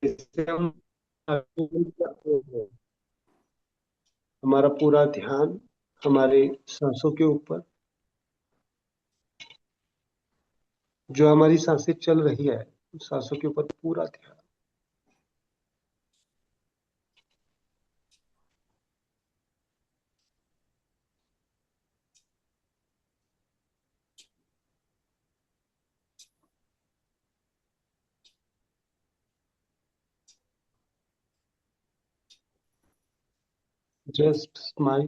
इससे हम हमारा पूरा ध्यान हमारे सांसों के ऊपर, जो हमारी सांसें चल रही है उन सांसों के ऊपर पूरा ध्यान। Just smile.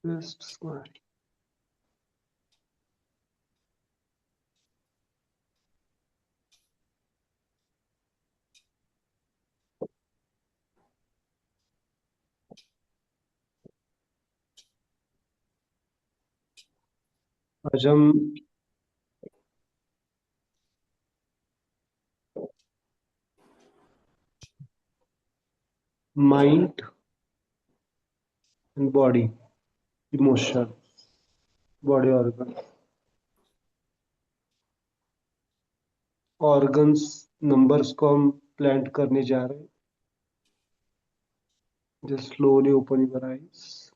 Just smile. आज हम mind and body, emotion, body organs numbers को हम प्लांट करने जा रहे हैं। Just slowly open your eyes.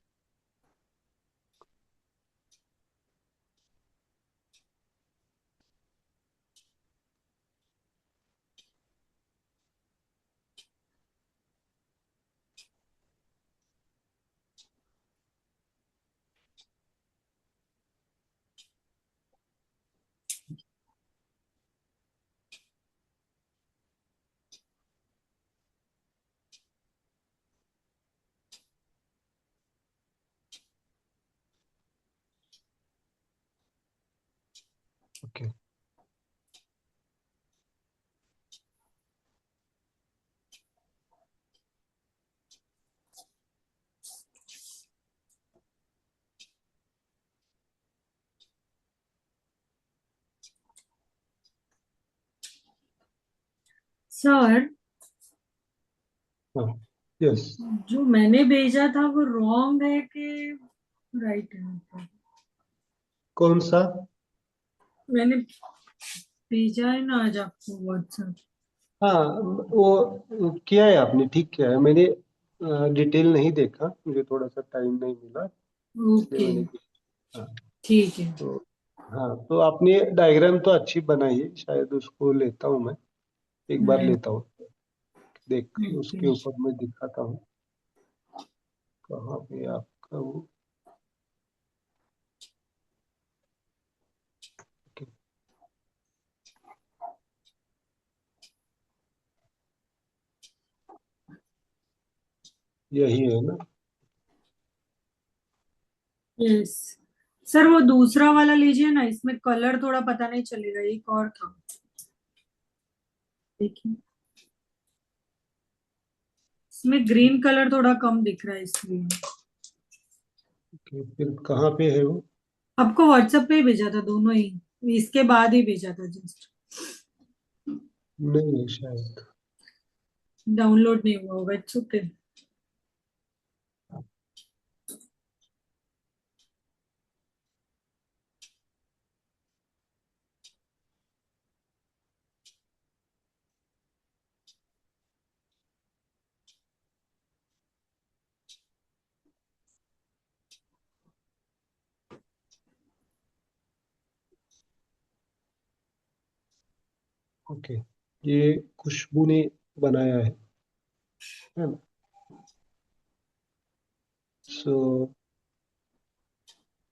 Okay. Sir, हाँ। यस। जो मैंने भेजा था वो रॉन्ग है कि राइट है? कौन सा? मैंने भेजा है ना आज आपको व्हाट्सएप। हाँ, वो किया है आपने, ठीक किया है। मैंने डिटेल नहीं देखा, मुझे थोड़ा सा टाइम नहीं मिला, इसलिए ओके, मैंने किया। हाँ। ठीक है। तो हाँ, तो आपने डायग्राम तो अच्छी बनाई है, शायद उसको लेता हूँ मैं, एक बार हम्म। लेता हूँ, देख के ओके। उसके ऊपर मैं दिखाता हूँ कहाँ पे आपका वो। ओके, यही है ना? यस सर, वो दूसरा वाला लीजिए ना, इसमें कलर थोड़ा पता नहीं चलेगा, एक और था। देखिए, इसमें ग्रीन कलर थोड़ा कम दिख रहा है इसलिए। ओके, फिर कहाँ पे है वो? आपको व्हाट्सएप पे ही भेजा था दोनों ही, इसके बाद ही भेजा था जस्ट। नहीं है शायद। डाउनलोड नहीं हुआ होगा, इट्स ओके। ओके, ये खुशबू ने बनाया है ना? सो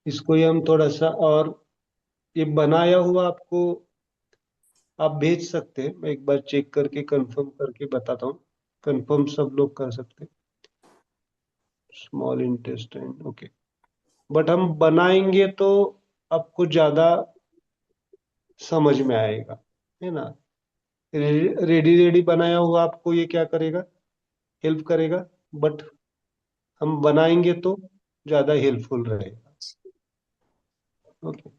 इसको ही हम थोड़ा सा और, ये बनाया हुआ आपको आप भेज सकते हैं, मैं एक बार चेक करके कंफर्म करके बताता हूँ। कंफर्म सब लोग कर सकते हैं। Small intestine, okay. बट हम बनाएंगे तो आपको ज्यादा समझ में आएगा, है ना? रेडी रेडी बनाया हुआ आपको ये क्या करेगा, हेल्प करेगा। बट हम बनाएंगे तो ज्यादा हेल्पफुल रहेगा। ओके।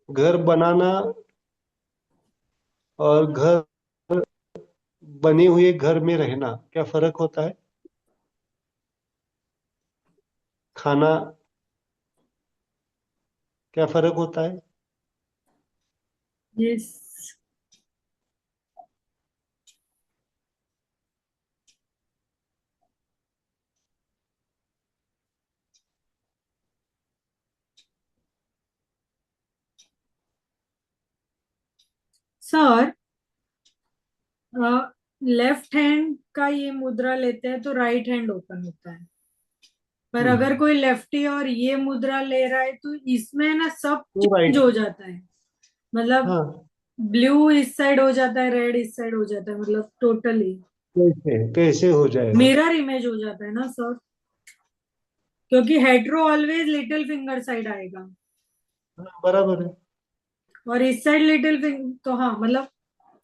घर बनाना और घर बने हुए घर में रहना क्या फर्क होता है? खाना क्या फर्क होता है? यस सर, लेफ्ट हैंड का ये मुद्रा लेते हैं तो राइट हैंड ओपन होता है, पर अगर हम्म। कोई लेफ्टी और ये मुद्रा ले रहा है तो इसमें ना सब तो चेंज राइट। हो जाता है। मतलब हाँ। ब्लू इस साइड हो जाता है, रेड इस साइड हो जाता है, मतलब टोटली कैसे कैसे हो जाएगा? मिरर इमेज हो जाता है ना सर, क्योंकि hetero always little finger side आएगा हाँ, बराबर है। और इस साइड लिटिल फिंगर, तो हाँ मतलब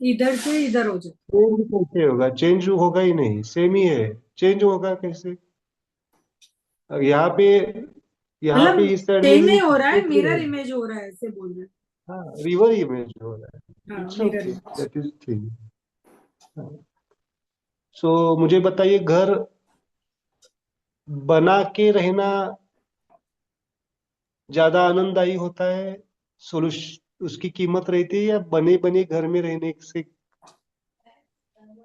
इधर से इधर हो जाता चेंज कैसे होगा? चेंज होगा ही नहीं, सेम ही है। चेंज होगा कैसे? अब है। यहाँ पे मतलब इस साइड में चेंज नहीं हो रहा है, नेगेटिव मिरर है। इमेज हो रहा है, ऐसे बोल रहे हैं। हाँ, रिवर इमेज हो रहा है। हाँ it's mirror okay, image. That is thing. So मुझे बताइए, घर बना के रहना ज्यादा आनंददायी होता है, सोल्यूशन उसकी कीमत रहती है, या बने बने घर में रहने से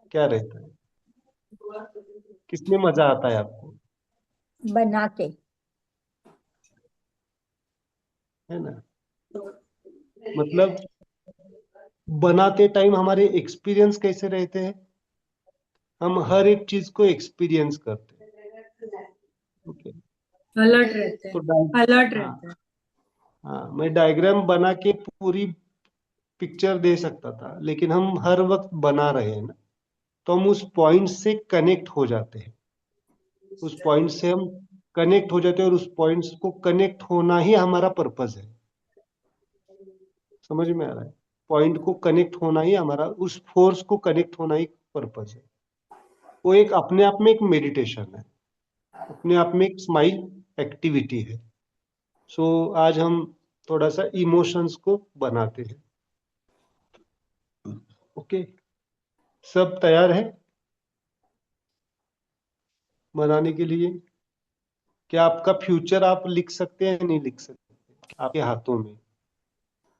क्या रहता है? किसमें मजा आता है आपको? बना के। है ना? मतलब बनाते टाइम हमारे एक्सपीरियंस कैसे रहते हैं? हम हर एक चीज को एक्सपीरियंस करते हैं। ओके। अलर्ट रहते तो हैं, अलर्ट हाँ। रहते हैं। हाँ, मैं डायग्राम बना के पूरी पिक्चर दे सकता था, लेकिन हम हर वक्त बना रहे हैं ना, तो हम उस पॉइंट से कनेक्ट हो जाते हैं। उस पॉइंट से हम कनेक्ट हो जाते हैं, और उस पॉइंट को कनेक्ट होना ही हमारा पर्पस है। समझ में आ रहा है? पॉइंट को कनेक्ट होना ही हमारा, उस फोर्स को कनेक्ट होना ही पर्पस है। वो एक अपने आप में एक मेडिटेशन है, अपने आप में एक स्माइल एक्टिविटी है। सो आज हम थोड़ा सा इमोशंस को बनाते हैं। ओके। सब तैयार है बनाने के लिए? क्या आपका फ्यूचर आप लिख सकते हैं? नहीं लिख सकते? आपके हाथों में,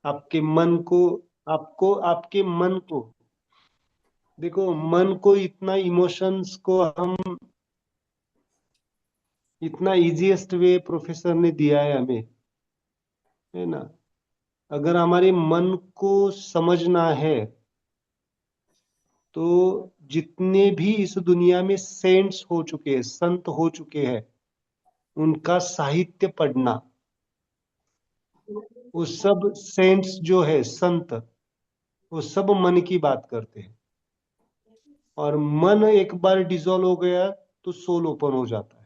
आपके मन को, आपको आपके मन को, देखो, मन को इतना, इमोशंस को हम इतना इजीएस्ट वे प्रोफेसर ने दिया है हमें, है ना? अगर हमारे मन को समझना है, तो जितने भी इस दुनिया में सेंट्स हो चुके हैं, संत हो चुके हैं, उनका साहित्य पढ़ना। वो सब सेंट्स जो है, संत, वो सब मन की बात करते हैं। और मन एक बार डिसॉल्व हो गया तो सोल ओपन हो जाता है।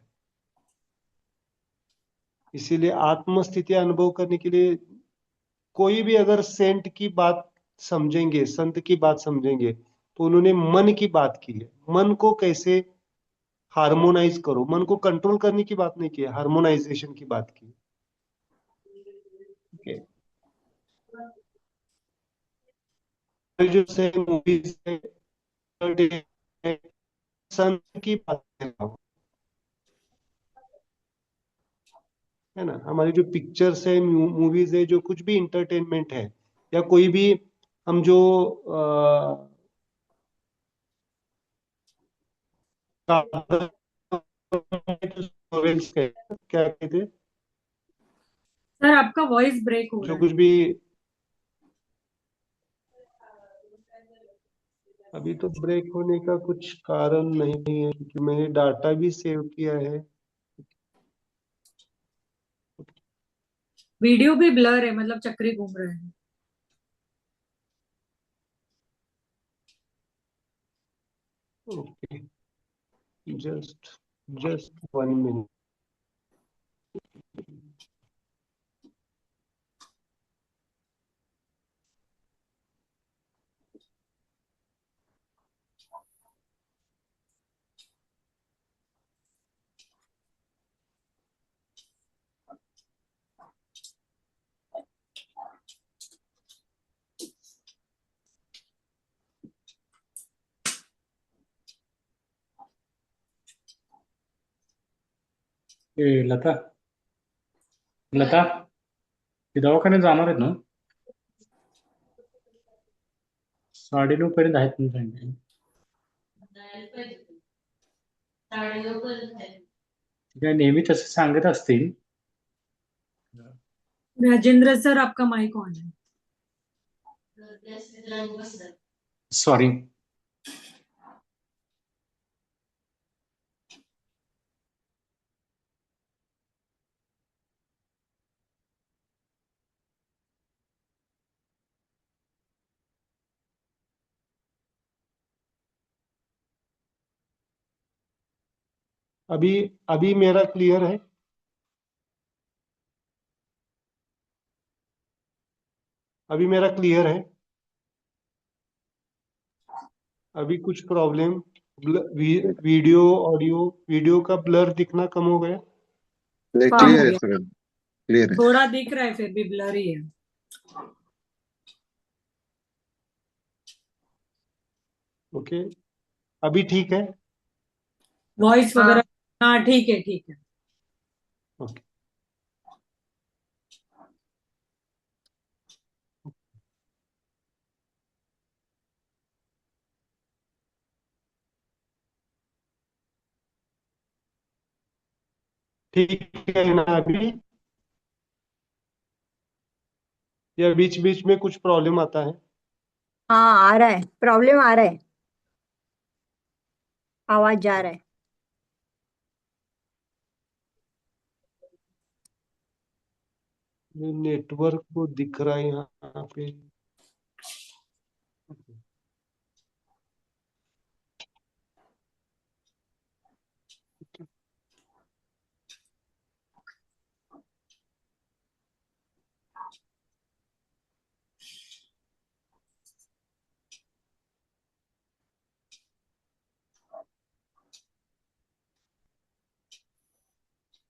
इसीलिए आत्म स्थिति अनुभव करने के लिए कोई भी अगर सेंट की बात समझेंगे, संत की बात समझेंगे, तो उन्होंने मन की बात की है। मन को कैसे हार्मोनाइज करो, मन को कंट्रोल करने की बात नहीं की है, हार्मोनाइजेशन की बात की। ओके। जो से मूवीज है, संत की बात कर रहा हूं, है ना? हमारी जो पिक्चर्स है, मूवीज है, जो कुछ भी इंटरटेनमेंट है, या कोई भी हम जो क्या कहते हैं, सर आपका वॉइस ब्रेक हो जो रहा है। कुछ भी, अभी तो ब्रेक होने का कुछ कारण नहीं है, क्योंकि मैंने डाटा भी सेव किया है। वीडियो भी ब्लर है, मतलब चक्री घूम रहे हैं। Okay. Just just 1 minute. Lata Lata ते दवाखान्यात जाणार आहेत ना? 9:30 पर्यंत आहेत म्हणून सांगितलं. ते काय नेहमी तसं सांगत असतील. राजेंद्र सर, आपका माइक ऑन है. सॉरी. अभी अभी मेरा क्लियर है? अभी मेरा क्लियर है? अभी कुछ प्रॉब्लम? वीडियो ऑडियो, वीडियो का ब्लर दिखना कम हो गया? कम कम हो हो क्लियर है गया. सर, क्लियर है। थोड़ा दिख रहा है, फिर भी ब्लरी है. ओके, अभी ठीक है? वॉइस हाँ वगैरह. हाँ, ठीक है, ठीक है. ओके, ठीक है ना अभी? या बीच बीच में कुछ प्रॉब्लम आता है? हाँ, आ रहा है, प्रॉब्लम आ रहा है, आवाज जा रहा है. नेटवर्क को दिख रहा है यहाँ पे.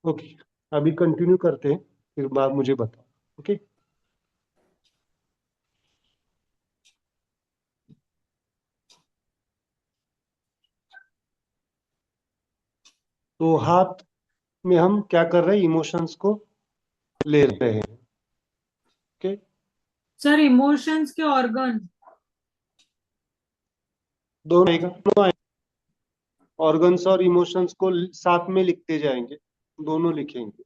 ओके, अभी कंटिन्यू करते हैं, फिर बाद मुझे बताओ. ओके, तो हाथ में हम क्या कर रहे हैं? इमोशंस को ले रहे हैं. ओके, सर, इमोशंस के ऑर्गन. दोनों आएगा. ऑर्गन्स और इमोशंस को साथ में लिखते जाएंगे, दोनों लिखेंगे.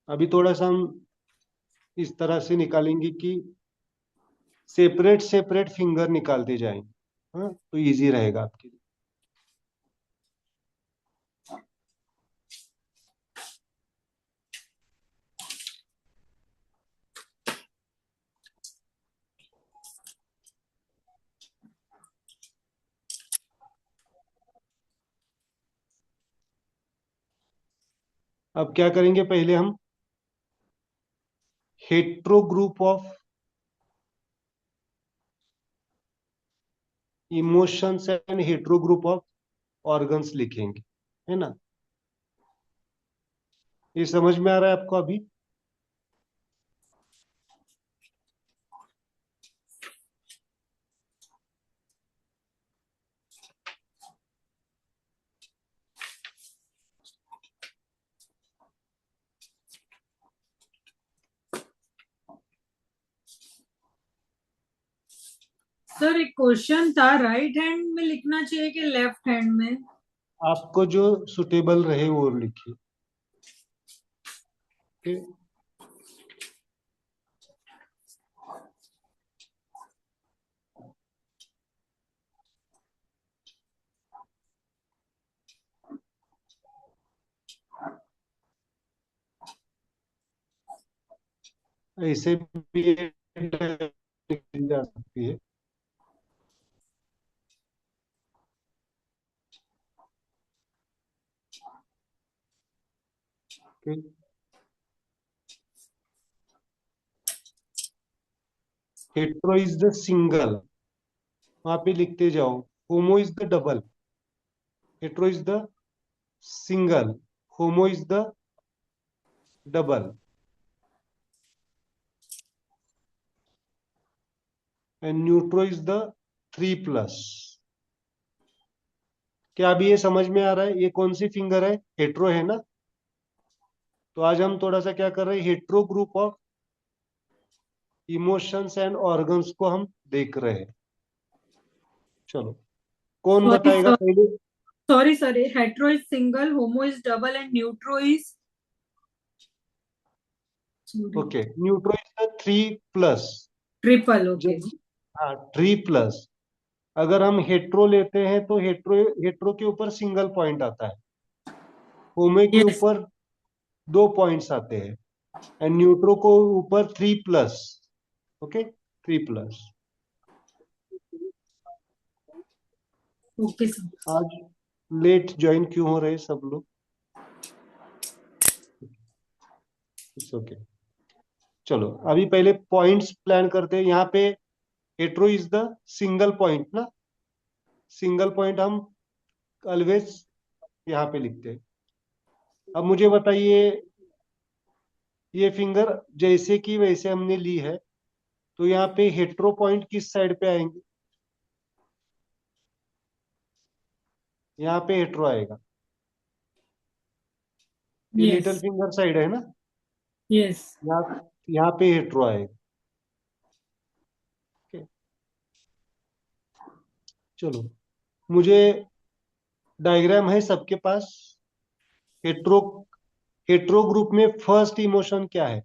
अभी थोड़ा सा हम इस तरह से निकालेंगे कि सेपरेट सेपरेट फिंगर निकालते जाएंगे. हाँ, तो इजी रहेगा आपके लिए. अब क्या करेंगे? पहले हम hetero group of emotions and hetero group of organs लिखेंगे, है ना? ये समझ में आ रहा है आपको अभी? सर, एक क्वेश्चन था, राइट हैंड में लिखना चाहिए कि लेफ्ट हैंड में? आपको जो सुटेबल रहे वो लिखिए. ओके, ऐसे भी लिखी जा सकती है. Okay, hetero is the single, वहां पे लिखते जाओ. Homo is the double. Hetero is the single, homo is the double. And neutro is the 3+। क्या अभी ये समझ में आ रहा है? ये कौन सी फिंगर है? हेट्रो है ना? तो आज हम थोड़ा सा क्या कर रहे हैं, hetero group of emotions and organs को हम देख रहे हैं। चलो, कौन सॉरी बताएगा पहले? Sorry sorry, hetero is single, homo is double and neutro is okay, neutro is the 3+। Triple. Okay. जब, हाँ, 3+। अगर हम हेट्रो लेते हैं तो हेट्रो हेट्रो के ऊपर सिंगल पॉइंट आता है, होमे के यस। ऊपर 2 पॉइंट्स आते हैं, एंड न्यूट्रो को ऊपर 3+। ओके, 3+। Okay sir. आज लेट ज्वाइन क्यों हो रहे सब लोग? It's okay. चलो, अभी पहले पॉइंट्स प्लान करते हैं। यहाँ पे hetero is the single point ना, सिंगल पॉइंट हम ऑलवेज यहाँ पे लिखते हैं। अब मुझे बताइए, ये फिंगर जैसे कि वैसे हमने ली है, तो यहाँ पे हेट्रो पॉइंट किस साइड पे आएंगे? यहाँ पे हेट्रो आएगा, ये लिटिल यस। फिंगर साइड है ना, यस। यहाँ पे हेट्रो आएगा। Okay, चलो, मुझे डायग्राम है सबके पास। हेट्रो हेट्रो ग्रुप में फर्स्ट इमोशन क्या है?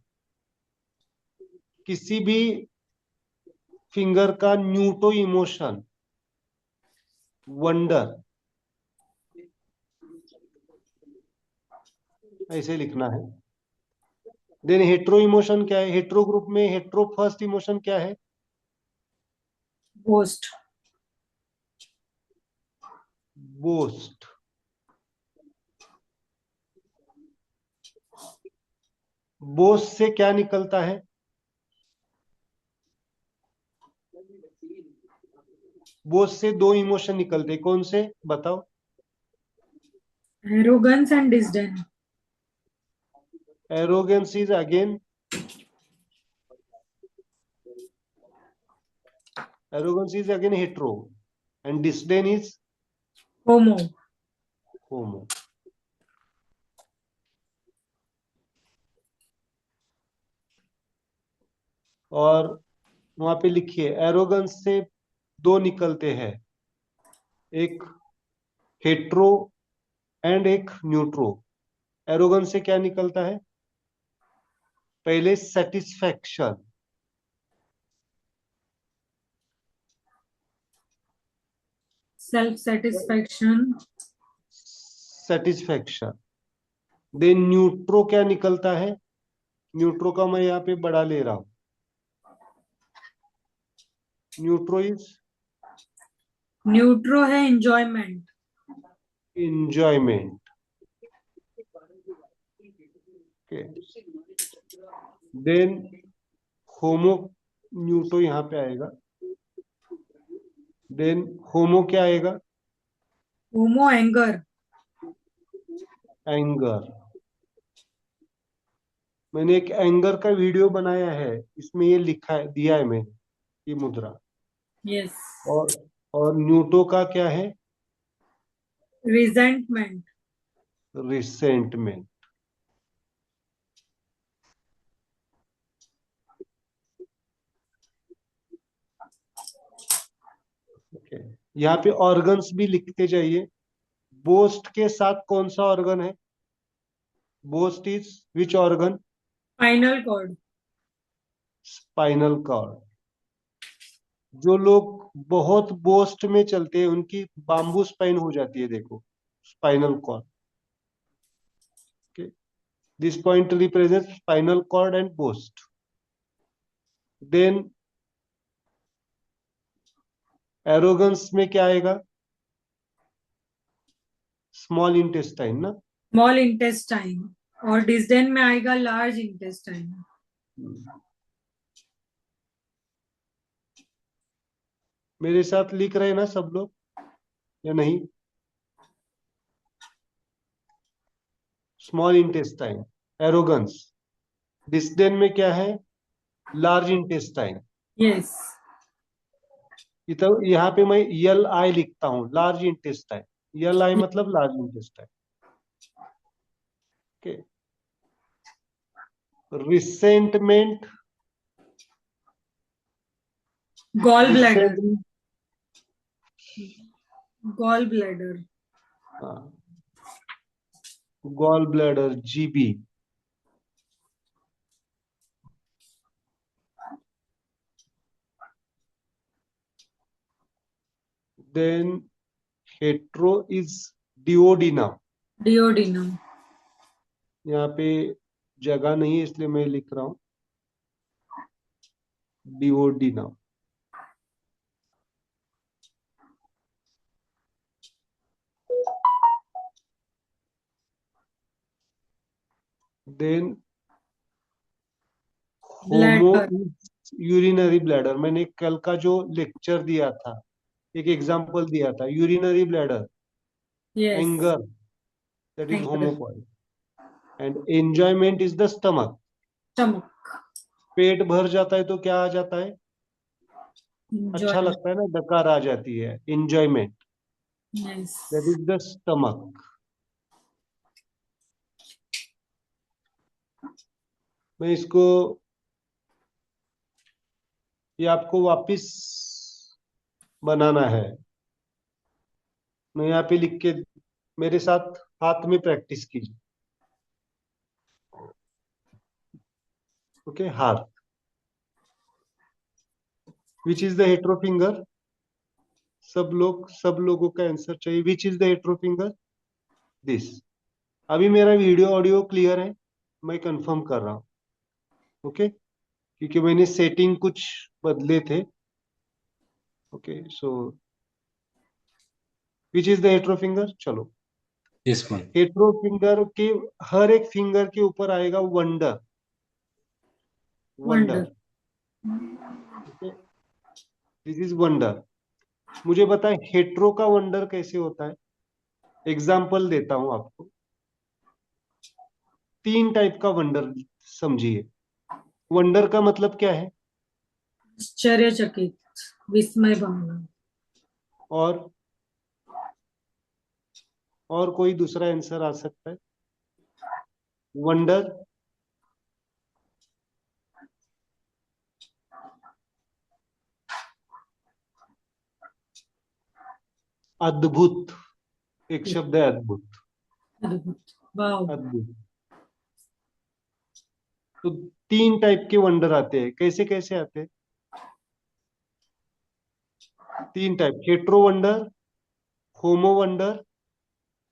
किसी भी फिंगर का न्यूटो इमोशन वंडर, ऐसे लिखना है। देन हेट्रो इमोशन क्या है? हेट्रो ग्रुप में हेट्रो फर्स्ट इमोशन क्या है? बोस्ट। बोस्ट। बोस्ट से क्या निकलता है? बोस्ट से 2 इमोशन निकलते हैं, कौन से बताओ? Arrogance and disdain. Arrogance is again, hetero, and disdain is homo. Homo. और वहां पे लिखिए, एरोगेंस से 2 निकलते हैं, एक हेट्रो एंड एक न्यूट्रो। एरोगेंस से क्या निकलता है? पहले satisfaction, self satisfaction. Satisfaction. Then neutro क्या निकलता है? न्यूट्रो का मैं यहाँ पे बड़ा ले रहा हूं, न्यूट्रो इज न्यूट्रो है एंजॉयमेंट। इंजॉयमेंट। देन होमो, न्यूट्रो यहाँ पे आएगा। देन होमो क्या आएगा? होमो एंगर। एंगर। मैंने एक एंगर का वीडियो बनाया है, इसमें ये लिखा है, दिया है मैंने, ये मुद्रा। यस। और और न्यूटो का क्या है? रिजेंटमेंट। रिसेंटमेंट। ओके, यहाँ पे ऑर्गन्स भी लिखते जाइए। बोस्ट के साथ कौन सा ऑर्गन है? Boast is which organ? Spinal cord. Spinal cord. जो लोग बहुत बोस्ट में चलते हैं उनकी बाम्बू स्पाइन हो जाती है, देखो, spinal cord. Okay, this point represent spinal cord and boast. Then arrogance में क्या आएगा? स्मॉल इंटेस्टाइन ना। Small intestine. और डिसडेन में आएगा लार्ज इंटेस्टाइन। मेरे साथ लिख रहे हैं ना सब लोग या नहीं? Small intestine, एरोगन्स। डिसडेन में क्या है? Large intestine. यस। तो यहाँ पे मैं यल आई लिखता हूँ, लार्ज इंटेस्टाइन। यल आई मतलब large intestine. Okay. Resentment, gall bladder. Resent, gall bladder. Gall bladder, GB. Then hetero is duodenum. Duodenum. यहाँ पे जगह नहीं है इसलिए मैं लिख रहा हूँ डिओडिनम। देन होमो ब्लैडर। यूरिनरी ब्लैडर, मैंने कल का जो लेक्चर दिया था, एक एग्जांपल दिया था, urinary bladder. Yes. Anger, that is anger. होमोकॉइल। And enjoyment is the stomach. Stomach. पेट भर जाता है तो क्या आ जाता है? अच्छा एंजॉयमेंट। लगता है ना, डकार आ जाती है, enjoyment. Yes. That is the stomach. मैं इसको, ये आपको वापिस बनाना है। मैं यहाँ पे लिख के, मेरे साथ हाथ में प्रैक्टिस कीजिए। ओके, हाथ। Which is the hetero finger? सब लोगों का आंसर चाहिए। Which is the hetero finger? This. अभी मेरा वीडियो ऑडियो क्लियर है? मैं कंफर्म कर रहा हूँ। ओके, क्योंकि मैंने सेटिंग कुछ बदले थे। Okay, so which is the hetero finger? चलो, This one. हेट्रो फिंगर के हर एक फिंगर के ऊपर आएगा wonder. Wonder. Wonder. Okay, this is wonder. मुझे बताएं हेट्रो का वंडर कैसे होता है? एग्जाम्पल देता हूं आपको। 3 टाइप का वंडर समझिए। वंडर का मतलब क्या है? आश्चर्यचकित। विस्मय भावना। और कोई दूसरा आंसर आ सकता है? वंडर, अद्भुत। एक शब्द है अद्भुत। अद्भुत। वाव। अद्भुत। तो 3 टाइप के वंडर आते हैं। कैसे कैसे आते हैं? 3 type: hetero wonder, homo wonder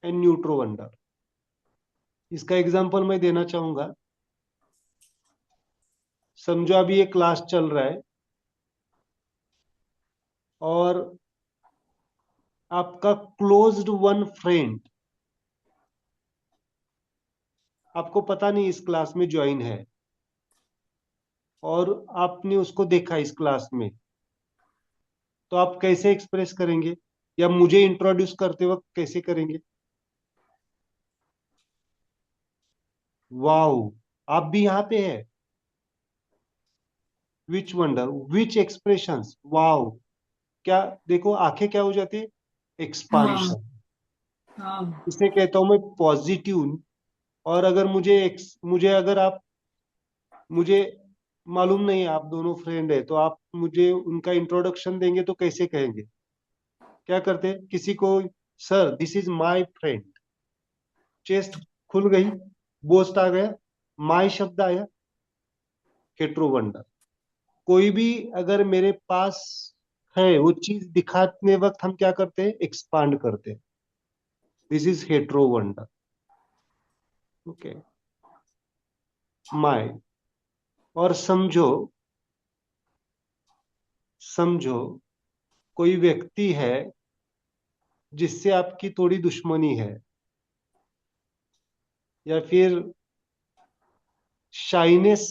and neutro wonder. इसका एग्जांपल मैं देना चाहूंगा। समझो अभी ये क्लास चल रहा है और आपका क्लोज्ड वन फ्रेंड, आपको पता नहीं इस क्लास में ज्वाइन है, और आपने उसको देखा इस क्लास में, तो आप कैसे एक्सप्रेस करेंगे? या मुझे इंट्रोड्यूस करते वक्त कैसे करेंगे? वाओ, आप भी यहाँ पे है। विच वंडर, विच एक्सप्रेशंस, वाओ। क्या देखो, आंखें क्या हो जाती है? हाँ। एक्सपांशन। हाँ। इसे कहता हूं मैं पॉजिटिव। और अगर मुझे अगर आप, मुझे मालूम नहीं आप दोनों फ्रेंड है, तो आप मुझे उनका इंट्रोडक्शन देंगे तो कैसे कहेंगे? क्या करते हैं किसी को? Sir, this is my friend. Chest खुल गई, बोस्ट आ गया, माय शब्द आया। Hetero wonder. कोई भी अगर मेरे पास है, वो चीज दिखाने वक्त हम क्या करते हैं? एक्सपांड करते हैं। This is hetero wonder. Okay, my. और समझो, समझो कोई व्यक्ति है जिससे आपकी थोड़ी दुश्मनी है, या फिर शाइनेस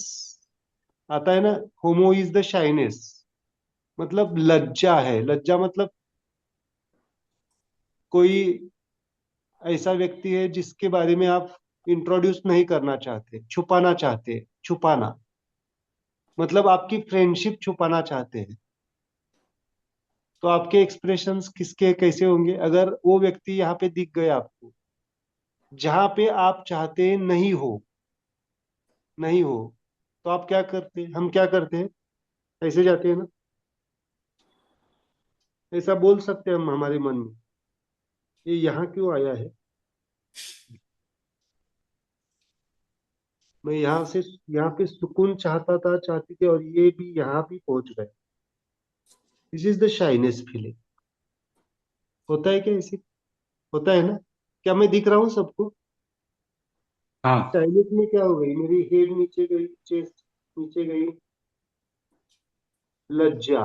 आता है ना। होमो इज द शाइनेस, मतलब लज्जा है। लज्जा मतलब कोई ऐसा व्यक्ति है जिसके बारे में आप इंट्रोड्यूस नहीं करना चाहते, छुपाना चाहते, छुपाना मतलब आपकी फ्रेंडशिप छुपाना चाहते हैं। तो आपके एक्सप्रेशंस किसके कैसे होंगे? अगर वो व्यक्ति यहाँ पे दिख गया आपको जहां पे आप चाहते नहीं हो, तो आप क्या करते हैं? हम क्या करते हैं? ऐसे जाते हैं ना, ऐसा बोल सकते हैं हम हमारे मन में, ये यहाँ क्यों आया है, मैं यहाँ पे सुकून चाहता था, चाहती थी, और ये भी यहाँ भी पहुंच गए। This is the shyness feeling. होता है क्या ऐसे? होता है ना? क्या मैं दिख रहा हूँ सबको? हाँ। शाइनेस में क्या हो गई, मेरी हेड नीचे गई, चेस्ट नीचे गई, लज्जा,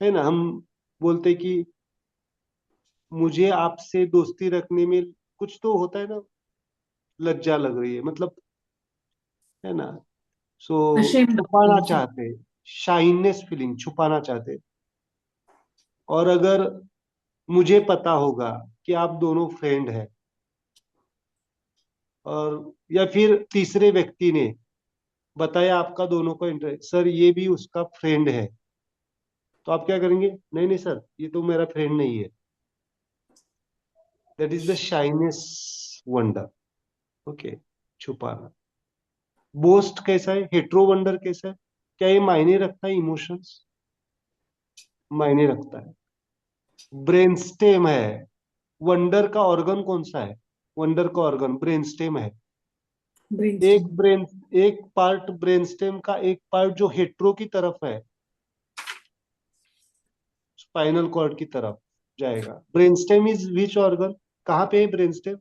है ना? हम बोलते कि मुझे आपसे दोस्ती रखने में कुछ तो होता है ना, लज्जा लग रही है, मतलब, है ना? सो ashamed of छुपाना being चाहते हैं, शाइनेस फीलिंग छुपाना चाहते हैं। और अगर मुझे पता होगा कि आप दोनों फ्रेंड हैं, और या फिर तीसरे व्यक्ति ने बताया आपका दोनों का इंटरेस्ट, सर ये भी उसका फ्रेंड है, तो आप क्या करेंगे? नहीं नहीं सर, ये तो मेरा फ्रेंड नहीं है। That is the shyness wonder. Okay, छुपाना। बोस्ट कैसा है? हेट्रो वंडर कैसा है? क्या ये मायने रखता है? इमोशंस मायने रखता है। ब्रेन स्टेम है। वंडर का ऑर्गन कौन सा है? वंडर का ऑर्गन ब्रेन स्टेम है। एक brainstorm. ब्रेन एक पार्ट ब्रेन स्टेम का, एक पार्ट जो हेट्रो की तरफ है, स्पाइनल कॉर्ड की तरफ जाएगा। Brain stem is which organ? कहाँ पे है ब्रेन स्टेम?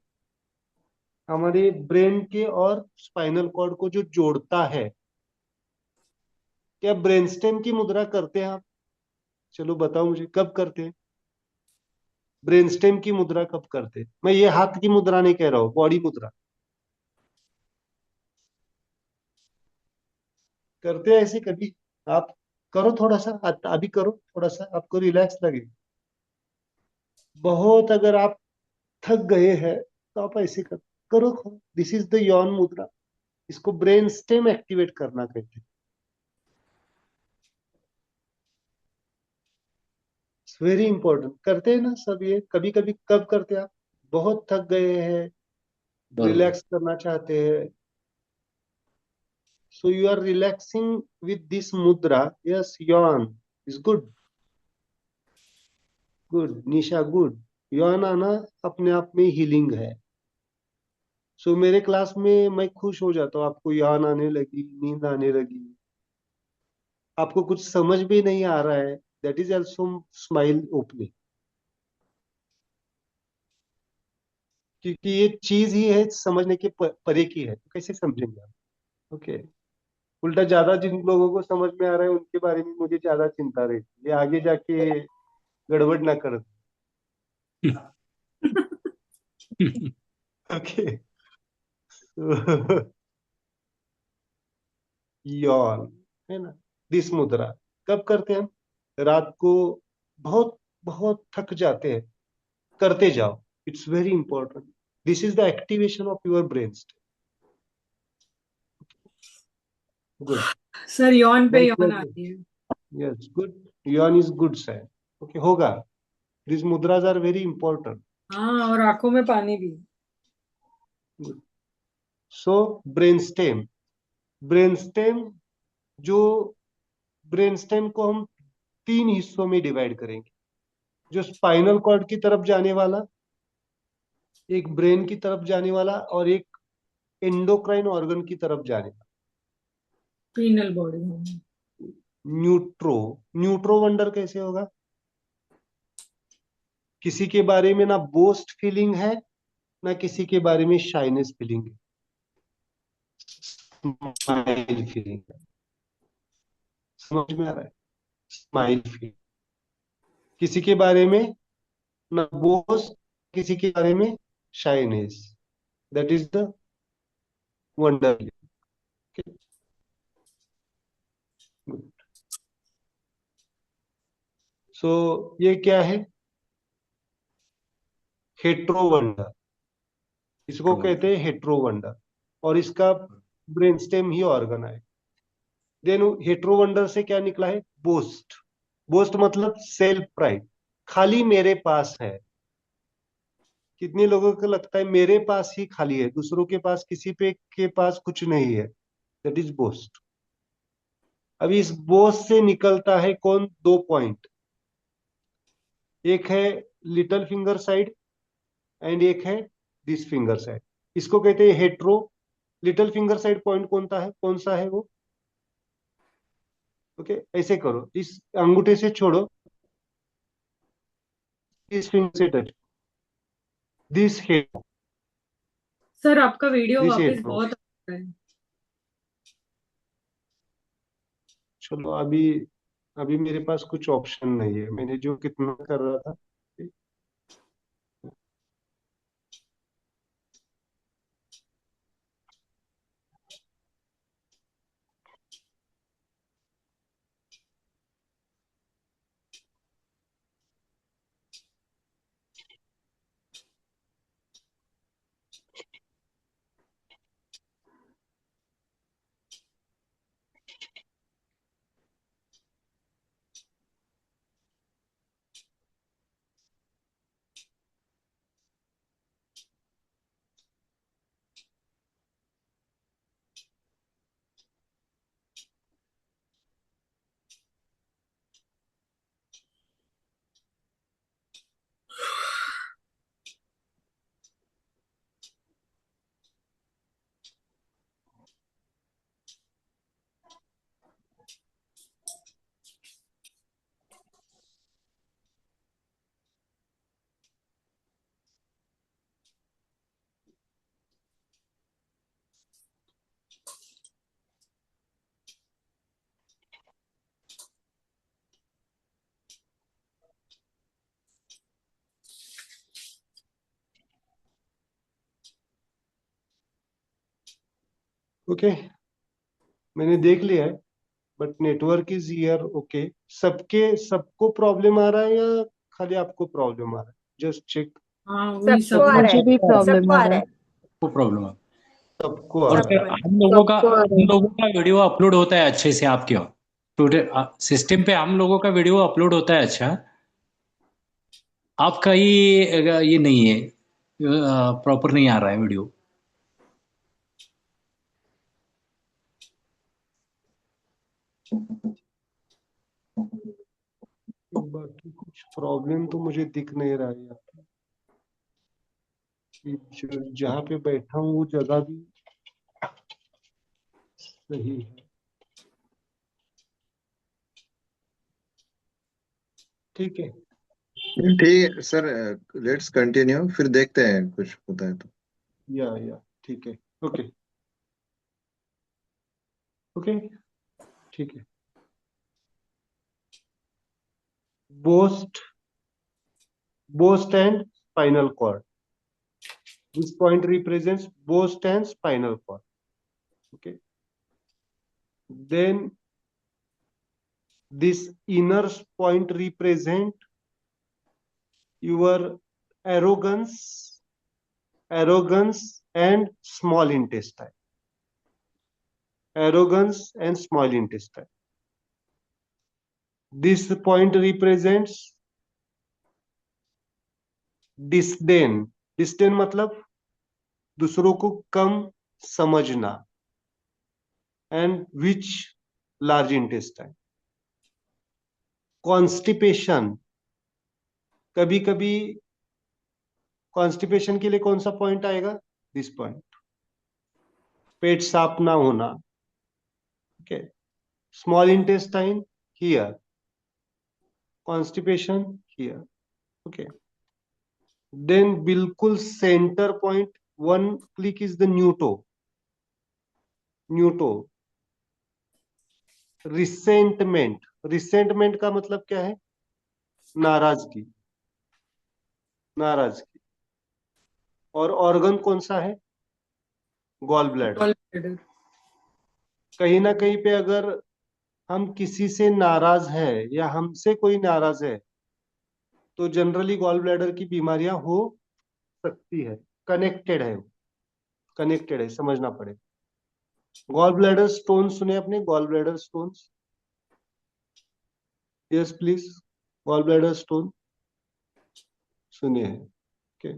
हमारे ब्रेन के और स्पाइनल कॉर्ड को जो जोड़ता है। क्या ब्रेन स्टेम की मुद्रा करते हैं आप? चलो बताओ मुझे, कब करते हैं ब्रेन स्टेम की मुद्रा? कब करते हैं? मैं ये हाथ की मुद्रा नहीं कह रहा हूँ, बॉडी मुद्रा। करते हैं ऐसे कभी? आप करो थोड़ा सा, अभी करो थोड़ा सा, आपको रिलैक्स लगे बहुत। अगर आप थक गए हैं तो आप ऐसे करो। दिस इज द यौन मुद्रा। इसको ब्रेन स्टेम एक्टिवेट करना कहते हैं। It's very important. करते हैं ना सब ये कभी कभी? कब करते हैं आप? बहुत थक गए हैं, बरोबर। रिलैक्स करना चाहते हैं, so you are relaxing with this mudra. Yes, yawn is good. Good Nisha, good. Yawn आना अपने आप में हीलिंग है। सो मेरे क्लास में मैं खुश हो जाता हूँ, आपको यौन आने लगी, नींद आने लगी, आपको कुछ समझ भी नहीं आ रहा है, that is also smile opening. क्योंकि ये चीज ही है समझने के परे की है, तो कैसे समझेंगे आप? ओके। उल्टा ज्यादा जिन लोगों को समझ में आ रहा है उनके बारे में मुझे ज्यादा चिंता रहती है, ये आगे जाके गड़बड़ ना कर। ओके। यॉन, है ना? दिस मुद्रा कब करते हैं हम? रात को बहुत बहुत थक जाते हैं, करते जाओ। It's very important. This is the activation of your brain. Good. Sir yawn पे माय यौन आ प्लेजर। रही है. Yes, good. Yawn is good sign. Okay, होगा। दिस मुद्राज आर वेरी इंपॉर्टेंट। हाँ, और आंखों में पानी भी. Good. So brain stem, brain stem जो ब्रेन स्टेम को हम तीन हिस्सों में डिवाइड करेंगे। जो स्पाइनल कॉर्ड की तरफ जाने वाला, एक ब्रेन की तरफ जाने वाला, और एक एंडोक्राइन ऑर्गन की तरफ जाने वाला। Pineal body. Neutro. Neutro wonder कैसे होगा? किसी के बारे में ना बोस्ट फीलिंग है, ना किसी के बारे में शाइनेस फीलिंग है, स्माइल फीलिंग है। समझ में आ रहा है? Smile feeling. किसी के बारे में ना बोस्ट, किसी के बारे में shyness. That is the wonder. So ये क्या है? Hetero wonder. इसको कहते हैं हेट्रो वंडर, और इसका ब्रेन स्टेम ही ऑर्गन है। देन हेट्रो वंडर से क्या निकला है? बोस्ट। बोस्ट मतलब सेल्फ प्राइड, खाली मेरे पास है। कितने लोगों को लगता है मेरे पास ही खाली है, दूसरों के पास, किसी पे के पास कुछ नहीं है, दैट इज बोस्ट। अभी इस बोस्ट से निकलता है कौन? दो पॉइंट, एक है लिटिल फिंगर साइड एंड एक है दिस फिंगर साइड। इसको कहते हैं hetero. Little finger side point कौन सा है वो? ओके, ऐसे करो, इस अंगूठे से छोड़ो, इस फिंगर से टच, दिस हेट्रो, सर आपका वीडियो दिस वापस हेट्रो। बहुत आ रहा है। चलो, अभी अभी मेरे पास कुछ ऑप्शन नहीं है, मैंने जो कितना कर रहा था। ओके, मैंने देख लिया है, but network is here. Okay, सबको प्रॉब्लम आ रहा है या खाली आपको प्रॉब्लम आ रहा है? Just check. हाँ वही सबको आ सबको रहा मुझे है, भी प्रॉब्लम सबको आ आ रहा रहा है। है, को प्रॉब्लम है। सबको आ और रहा है। फिर सबको है। सबको आ रहा हम है। लोगों का वीडियो अपलोड होता है अच्छे से आपके टूडे सिस्टम पे, हम लोगों का वीडियो अपलोड होता है अच्छा। आपका ये नहीं है, प्रॉपर नहीं आ रहा है वीडियो। बाकी कुछ प्रॉब्लम तो मुझे दिख नहीं रहा है यार। जहाँ पे बैठा हूँ वो जगह भी सही है। ठीक है। ठीक है सर, लेट्स कंटिन्यू, फिर देखते हैं कुछ होता है तो। या ठीक है। ओके। ओके, ठीक है। Boast boast and spinal cord, this point represents boast and spinal cord. Okay, then this inner point represent your arrogance and small intestine. Arrogance and small intestine. This point represents disdain. Disdain मतलब दूसरों को कम समझना, and which large intestine. Constipation, कभी कभी constipation के लिए कौन सा पॉइंट आएगा? दिस पॉइंट, पेट साफ ना होना। Okay, small intestine here, constipation here. Okay, then बिल्कुल centre point, one click is the neutro. Resentment का मतलब क्या है? नाराजगी, नाराजगी। और ऑर्गन कौन सा है? Gall bladder. गॉलब्लैडर। कहीं ना कहीं पे अगर हम किसी से नाराज है या हमसे कोई नाराज है तो जनरली गॉल ब्लैडर की बीमारियां हो सकती है। कनेक्टेड है, कनेक्टेड है, समझना पड़ेगा। गॉल ब्लैडर स्टोन सुने अपने? Gall bladder stones, yes please, gall bladder stone सुनिए। ओके।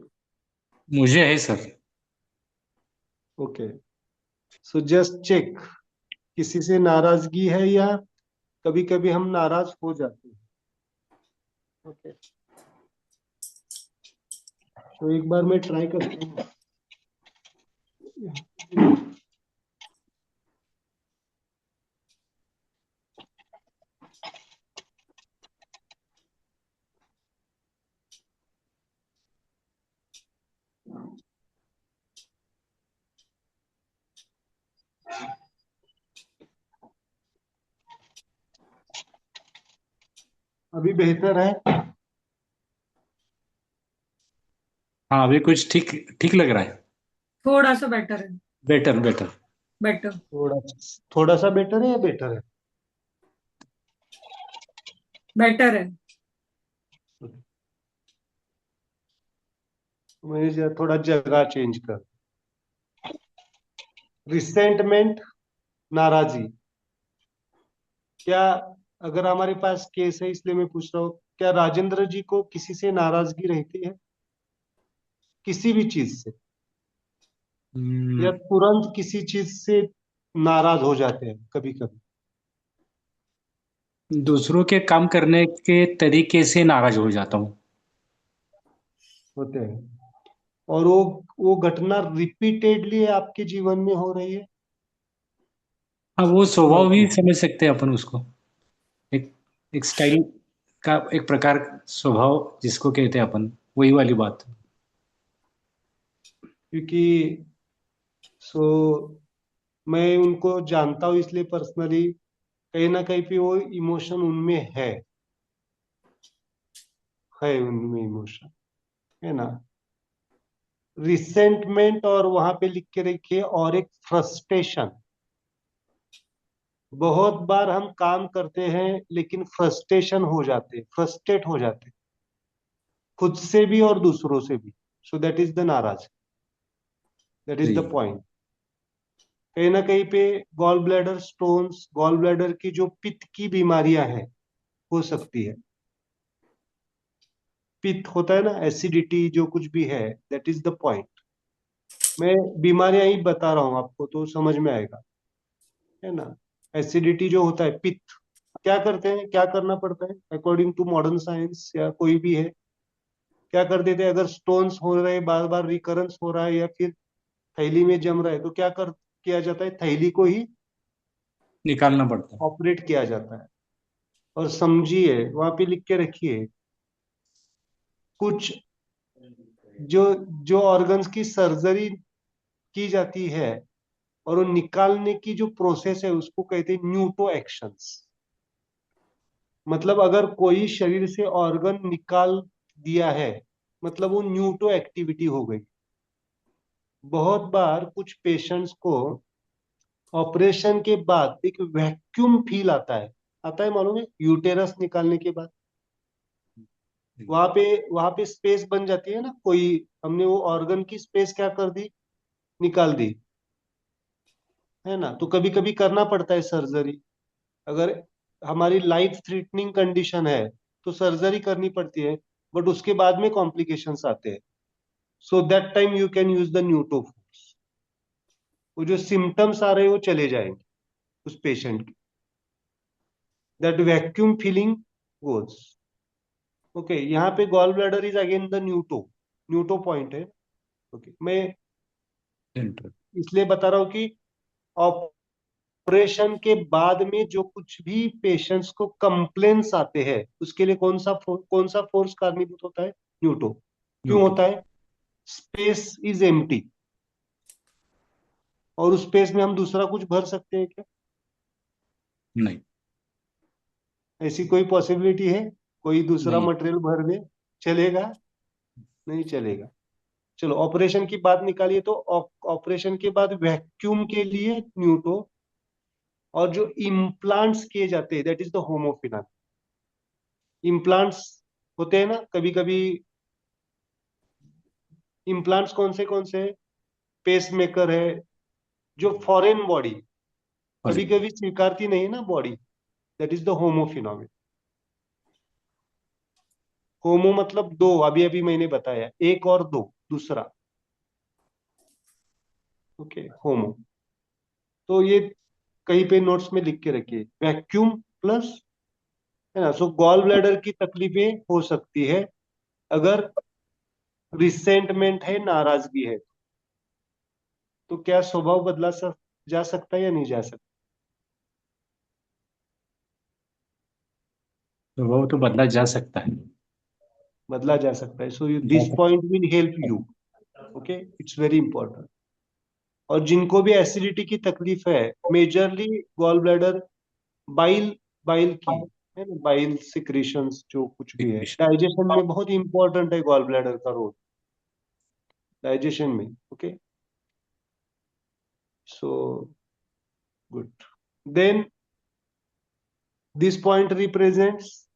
मुझे है sir. Okay, so just check, किसी से नाराजगी है या कभी कभी हम नाराज हो जाते हैं। ओके, तो एक बार मैं ट्राई करता हूँ। अभी बेहतर है? हाँ, अभी कुछ ठीक ठीक लग रहा है। थोड़ा सा बेटर है। Better better. बेटर। थोड़ा थोड़ा सा बेटर है या बेटर है? बेटर है। मैं थोड़ा जगह चेंज कर। रिसेंटमेंट, नाराजी, क्या, अगर हमारे पास केस है इसलिए मैं पूछ रहा हूँ, क्या राजेंद्र जी को किसी से नाराजगी रहती है, किसी भी चीज से, या तुरंत किसी चीज से नाराज हो जाते हैं कभी कभी? दूसरों के काम करने के तरीके से नाराज हो जाता हूँ। होते हैं। और वो घटना रिपीटेडली आपके जीवन में हो रही है? हाँ, वो स्वभाव भी ओके, समझ सकते हैं अपन उसको। एक एक स्टाइल का एक प्रकार, स्वभाव जिसको कहते हैं अपन, वही वाली बात। क्योंकि सो मैं उनको जानता हूँ इसलिए पर्सनली, कहीं ना कहीं पे वो इमोशन उनमें है उनमें इमोशन, है ना? रिसेंटमेंट, और वहां पे लिख के रखिए, और एक फ्रस्ट्रेशन। बहुत बार हम काम करते हैं लेकिन फ्रस्ट्रेशन हो जाते, फ्रस्ट्रेट हो जाते, खुद से भी और दूसरों से भी। सो दैट इज द नाराज, that is G. The point. कहीं ना कहीं पे gall bladder stones, gall bladder की जो पित्त की बीमारियां हैं, हो सकती है। पित्त होता है ना, एसिडिटी, जो कुछ भी है, दैट इज द पॉइंट। मैं बीमारियां ही बता रहा हूं आपको तो समझ में आएगा, है ना? एसिडिटी जो होता है, पित्त, क्या करते हैं, क्या करना पड़ता है अकॉर्डिंग टू मॉडर्न साइंस या कोई भी है? क्या कर देते हैं, अगर स्टोन्स हो रहे, बार बार रिकरेंस हो रहा है, या फिर थैली में जम रहा है, तो क्या कर किया जाता है, थैली को ही निकालना पड़ता है। ऑपरेट किया जाता है। और समझिए, वहां पे लिख के रखिए, कुछ जो जो ऑर्गन्स की सर्जरी की जाती है और वो निकालने की जो प्रोसेस है, उसको कहते हैं न्यूटो एक्शंस। मतलब अगर कोई शरीर से ऑर्गन निकाल दिया है, मतलब वो न्यूटो एक्टिविटी हो गई। बहुत बार कुछ पेशेंट्स को ऑपरेशन के बाद एक वैक्यूम फील आता है मालूम है, यूटेरस निकालने के बाद वहां पे स्पेस बन जाती है ना, कोई, हमने वो ऑर्गन की स्पेस क्या कर दी, निकाल दी, है ना? तो कभी कभी करना पड़ता है सर्जरी। अगर हमारी लाइफ थ्रेटनिंग कंडीशन है तो सर्जरी करनी पड़ती है, बट उसके बाद में कॉम्प्लिकेशंस आते हैं। So that time you can use the neutro force. वो जो सिम्टम्स आ रहे हैं वो चले जाएंगे उस पेशेंट के, that vacuum feeling goes. Okay, यहाँ पे gall bladder is again the neutro, neutro point है। ओके, मैं सेंटर। इसलिए बता रहा हूँ कि ऑपरेशन के बाद में जो कुछ भी पेशेंट्स को कंप्लेन्स आते हैं, उसके लिए कौन सा फोर्स कारणीभूत होता है, न्यूटो। क्यों न्यूटन। होता है? स्पेस इज एम्प्टी, और उस स्पेस में हम दूसरा कुछ भर सकते हैं क्या? नहीं। ऐसी कोई पॉसिबिलिटी है? कोई दूसरा नहीं। मटेरियल भर दे, चलेगा? नहीं चलेगा। चलो ऑपरेशन की बात निकालिए, तो ऑपरेशन के बाद वैक्यूम के लिए न्यूटो, और जो इम्प्लांट्स किए जाते हैं, दैट इज द होमोफिना। इम्प्लांट्स होते हैं ना कभी कभी। इम्प्लांट्स कौन से हैं? पेस मेकर है, जो फॉरेन बॉडी और कभी कभी स्वीकारती नहीं है ना बॉडी, दैट इज द होमोफिनोमिन। होमो मतलब दो, अभी अभी मैंने बताया, एक और दो, दूसरा। ओके, होमो। तो ये कहीं पे नोट्स में लिख के रखिए, वैक्यूम प्लस, है ना। सो गॉल ब्लैडर की तकलीफें हो सकती है अगर रिसेंटमेंट है, नाराजगी है। तो क्या स्वभाव जा सकता है या नहीं जा सकता? तो वो तो बदला जा सकता है। बदला जा सकता है। सो जा दिस सकता point will help you. Okay, it's very important. और जिनको भी एसिडिटी की तकलीफ है, majorly gall bladder, bile, bile की, है ना, बाइल सिक्रीशंस जो कुछ भी है, है। डाइजेशन में बहुत इंपॉर्टेंट है गॉल ब्लैडर का रोल, डाइजेशन में। Okay, so good. Then this point represents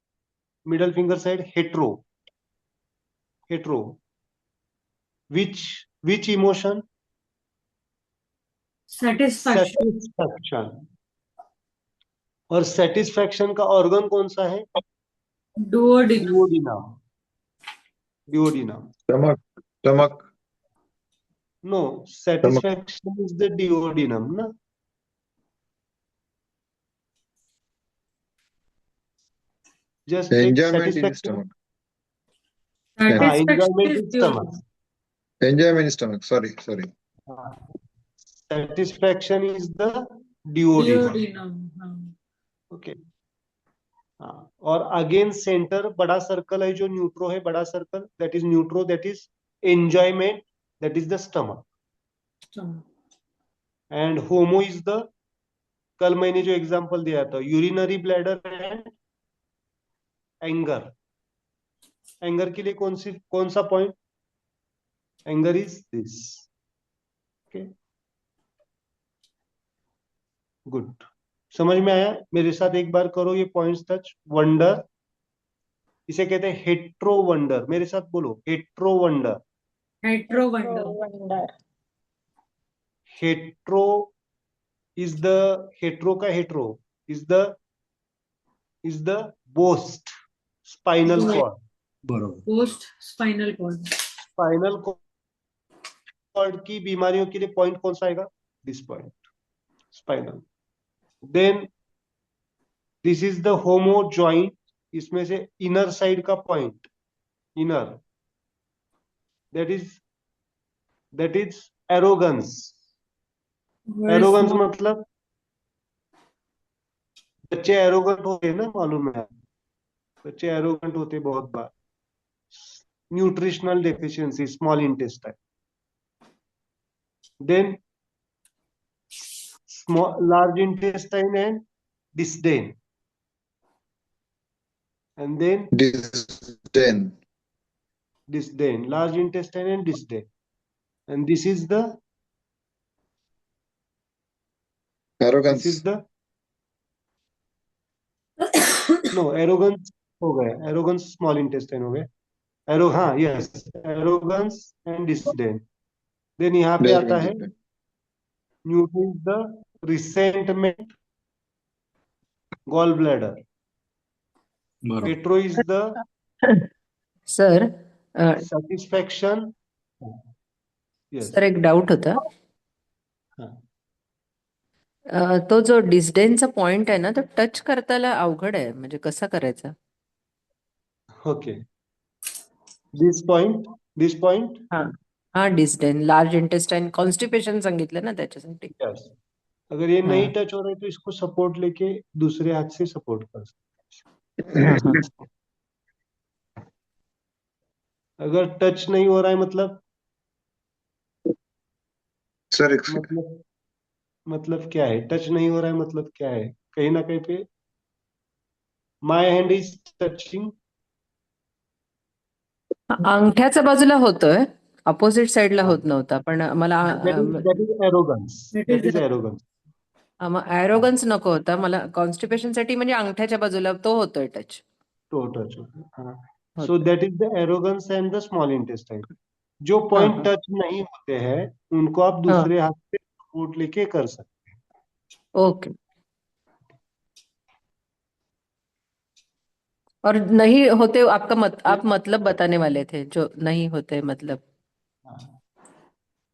middle finger side, hetero, hetero, which emotion? satisfaction, satisfaction. और सेटिस्फैक्शन का ऑर्गन कौन सा है? duodenum, duodenum, duodenum. Stomach, stomach, no, stomach. Satisfaction is the duodenum ना। Just check enjoyment in satisfaction. Stomach, हाँ, satisfaction enjoyment is is stomach. duodenum, enjoyment in stomach, sorry sorry. Satisfaction is the duodenum. duodenum, हाँ, okay, हाँ। और again centre, बड़ा circle है जो neutro है, बड़ा circle, that is neutro, that is enjoyment, that is the stomach. stomach, and homo is the, कल मैंने जो एग्जांपल दिया था, urinary bladder and anger. Anger के लिए कौन सा point? Anger is this. Okay, good. समझ में आया? मेरे साथ एक बार करो ये पॉइंट्स टच। वंडर, इसे कहते हैं हेट्रो वंडर। मेरे साथ बोलो, hetero wonder. heterovender, wonder. Hetero is the, hetero का hetero is the boast, spinal cord. बरोबर। post spinal cord, spinal cord की बीमारियों के लिए पॉइंट कौन सा आएगा? This point, spinal. Then this is the homo joint, इसमें से इनर साइड का point, inner, that is arrogance. very arrogance small, मतलब, बच्चे एरोगेंट होते हैं ना, मालूम है? बच्चे एरोगेंट होते हैं बहुत बार। Nutritional deficiency, small intestine. Then small, large intestine and disdain, and then disdain, disdain, large intestine and disdain, and this is arrogance, the no, arrogance हो गया, arrogance small intestine हो गया, हाँ, yes, arrogance and disdain। Then यहाँ पे आता है disdain, neutro is the resentment, gall bladder. बरोबर। Hetero is the sir satisfaction. Yes, sir एक डाऊट होता. हाँ, तो जो डिस्डेनचा पॉइंट आहे ना तो टच करताना अवघड आहे म्हणजे कसा करायचा. ओके, दिस पॉइंट, हा हा डिस्डेन लार्ज इंटेस्टाइन कॉन्स्टिपेशन सांगितलं ना त्याच्यासाठी. यस। अगर ये हा नहीं टच हो रहा है तो इसको सपोर्ट लेके दूसरे हाथ से सपोर्ट कर हा हा सकते। अगर टच नहीं हो रहा है मतलब, सर मतलब क्या है? टच नहीं हो रहा है मतलब क्या है? कहीं ना कहीं पे माय हैंड इज टचिंग, अंगठ्याच्या बाजूला होतोय, अपोजिट साइडला होत नव्हता पण मला that is arrogance, that that is is arrogance. Arrogance नको होता मला कॉन्स्टिपेशन साठी म्हणजे अंगठ्याच्या बाजूला तो होतोय टच तो टच होता, हाँ। सो होतोय. That is the arrogance and the small intestine. जो हा पॉइंट हा टच नहीं होते हैं उनको आप हा दूसरे हाथ से सपोर्ट लेके कर सकते ओके. और नहीं होते आपका आप मतलब बताने वाले थे, जो नहीं होते मतलब। हाँ,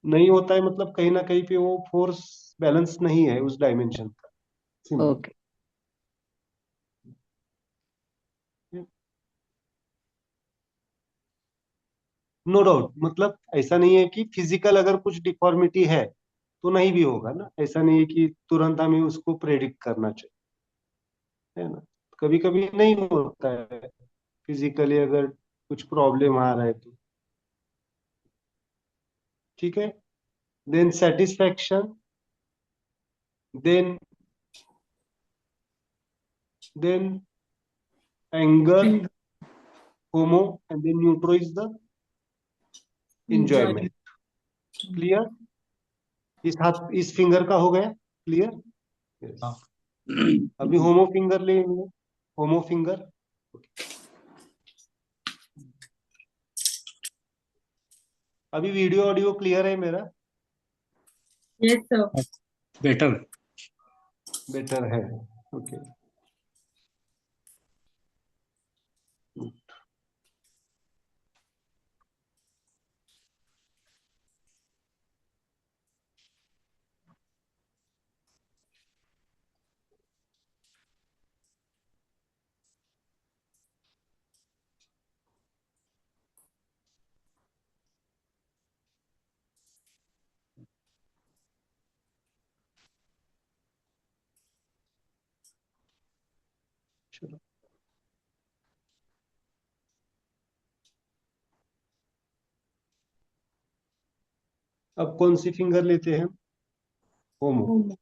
नहीं होता है मतलब कहीं ना कहीं पे वो फोर्स बैलेंस नहीं है उस डायमेंशन का, सिंपल। ओके। नो डाउट, मतलब ऐसा नहीं है कि फिजिकल अगर कुछ डिफॉर्मिटी है तो नहीं भी होगा ना, ऐसा नहीं है कि तुरंत हमें उसको प्रेडिक्ट करना चाहिए, है ना। कभी कभी नहीं होता है फिजिकली, अगर कुछ प्रॉब्लम आ रहा है तो, ठीक है। Then satisfaction, then then anger, homo, and then neutro is the enjoy. enjoyment। Clear? इस फिंगर का हो गया क्लियर? हाँ। यस। अभी होमो फिंगर लेंगे, होमो फिंगर। अभी वीडियो ऑडियो क्लियर है मेरा? Yes sir. बेटर। बेटर है, ओके। चलो, अब कौन सी फिंगर लेते हैं? होमो।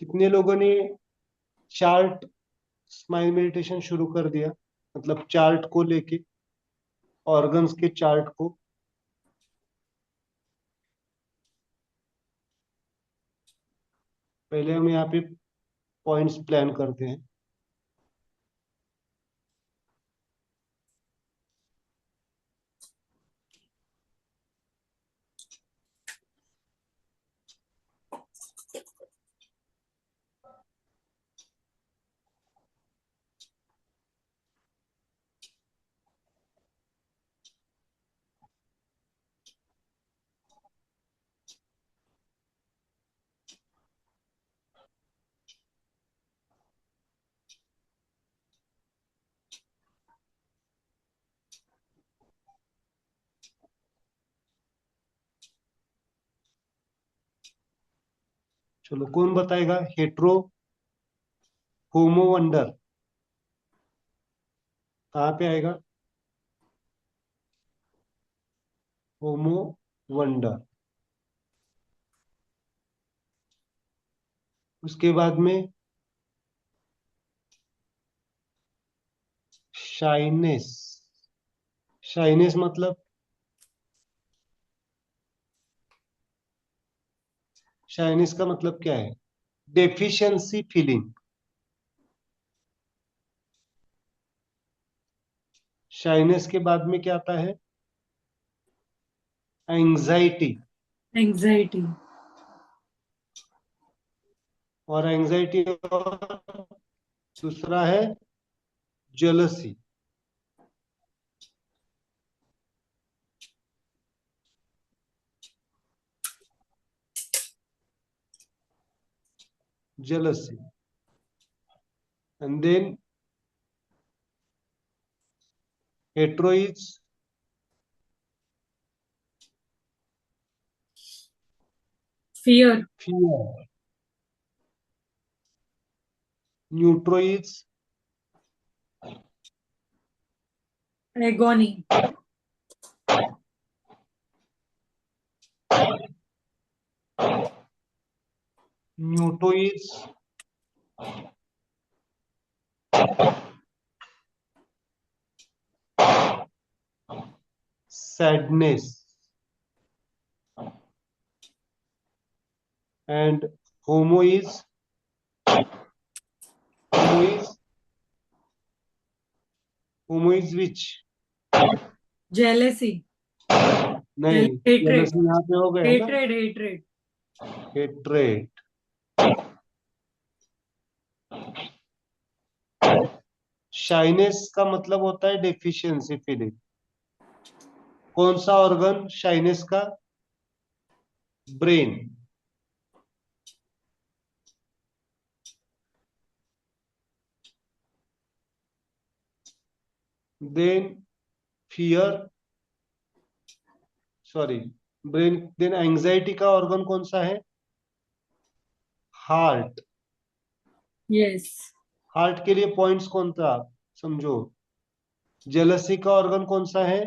कितने लोगों ने चार्ट स्माइल मेडिटेशन शुरू कर दिया, मतलब चार्ट को लेके, ऑर्गन्स के चार्ट को? पहले हम यहाँ पे पॉइंट्स प्लान करते हैं। चलो, कौन बताएगा हेट्रो होमो वंडर कहाँ पे आएगा? होमो वंडर। उसके बाद में शाइनेस। शाइनेस मतलब, शाइनेस का मतलब क्या है? Deficiency feeling. शाइनेस के बाद में क्या आता है? एंजाइटी। एंजाइटी। और एंजाइटी, और दूसरा है jealousy. jealousy, and then hetero is fear, fear. Neutro is agony, neutro is sadness, and homo is homo is homo is which? jealousy, नहीं, hatred, jealousy यहाँ पे हो गया ना, hatred, hatred. शाइनेस का मतलब होता है डेफिशिएंसी फीलिंग. कौन सा ऑर्गन शाइनेस का? Brain. Then fear, sorry, brain. Then anxiety का ऑर्गन कौन सा है? हार्ट. yes, हार्ट के लिए पॉइंट्स कौन था समझो. जेलसी का ऑर्गन कौन सा है?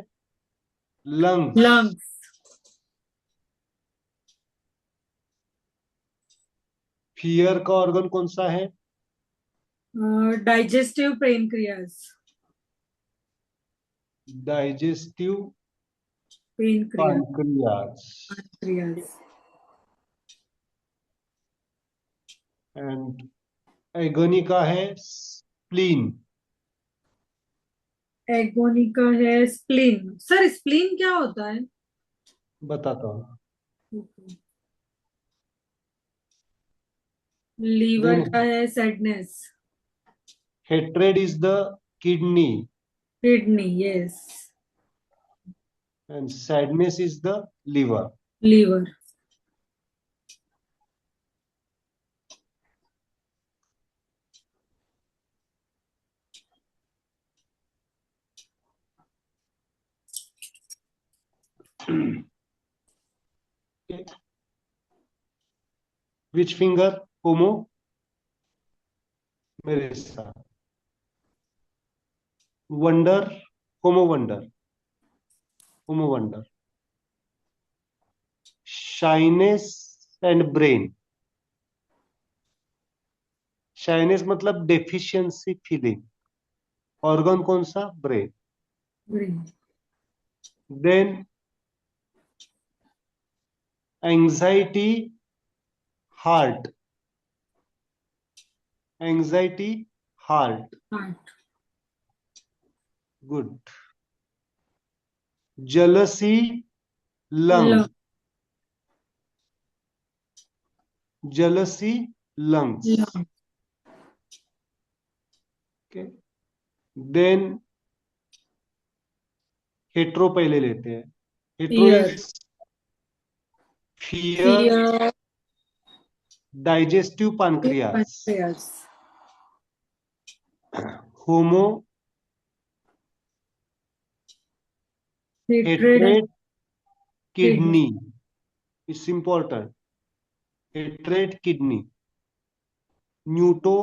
लंग्स. lungs, फियर का ऑर्गन कौन सा है? digestive pancreas, digestive pancreas, pancreas. pancreas, and agony का है स्प्लीन. agony का है spleen. सर spleen क्या होता है? बताता हूँ. लीवर Then का है sadness, hatred is the kidney kidney, yes, and sadness is the liver. liver, Okay. Which finger? Homo. मेरे साथ. Wonder. Homo wonder. Homo wonder. Shyness and brain. Shyness मतलब डेफिशिएंसी फीलिंग. ऑर्गन कौन सा? Brain. brain, then anxiety, heart. Anxiety, heart. heart, good. jealousy, lung. lung, jealousy, lungs. lung, Okay. Then hetero पहले लेते हैं. Hetero ear, is fear, fear, digestive pancreas. pancreas, homo hatred, hatred, kidney, kidney. It's important. Hatred, kidney. Neutro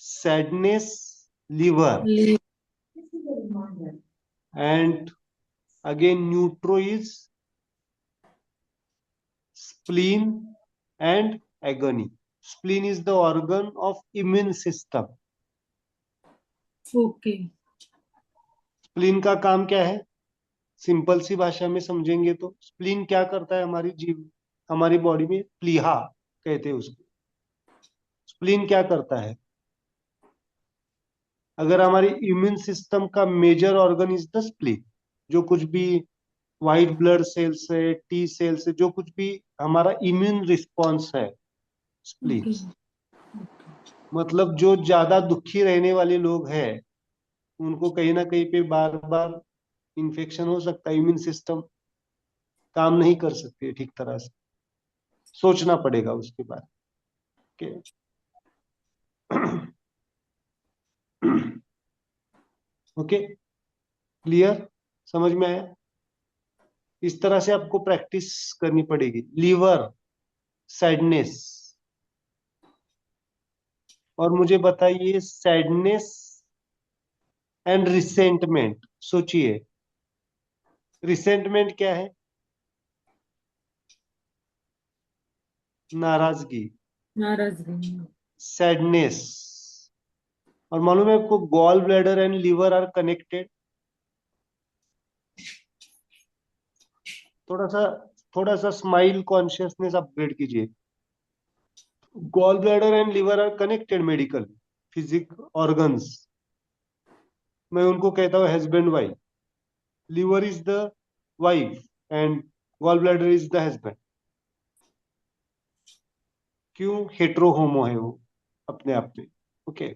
sadness, liver. liver, And again neutro is spleen and agony. Spleen is the organ of immune system. okay, spleen का काम क्या है? Simple सी भाषा में समझेंगे तो spleen क्या करता है हमारी बॉडी में? प्लीहा कहते हैं उसको. स्प्लीन क्या करता है? अगर हमारी इम्यून सिस्टम का major organ is the spleen. जो कुछ भी व्हाइट ब्लड सेल्स है, टी सेल्स है, जो कुछ भी हमारा इम्यून रिस्पॉन्स है, स्प्लीन. okay, मतलब जो ज्यादा दुखी रहने वाले लोग हैं उनको कहीं ना कहीं पे बार बार इन्फेक्शन हो सकता है. इम्यून सिस्टम काम नहीं कर सकती है ठीक तरह से. सोचना पड़ेगा उसके बारे में. Okay, clear? समझ में आया? इस तरह से आपको प्रैक्टिस करनी पड़ेगी. Liver sadness. और मुझे बताइए सैडनेस एंड रिसेंटमेंट, सोचिए रिसेंटमेंट क्या है? नाराजगी। नाराजगी। सैडनेस। और मालूम है आपको gall bladder and liver are connected. थोड़ा सा थोड़ा सा स्माइल कॉन्शियसनेस अपग्रेड कीजिए। Gall bladder and liver are connected medical physic organs. मैं उनको कहता हूँ husband wife. Liver is the wife and gall bladder is the husband. क्यों? हेट्रो होमो है वो अपने आप में। ओके।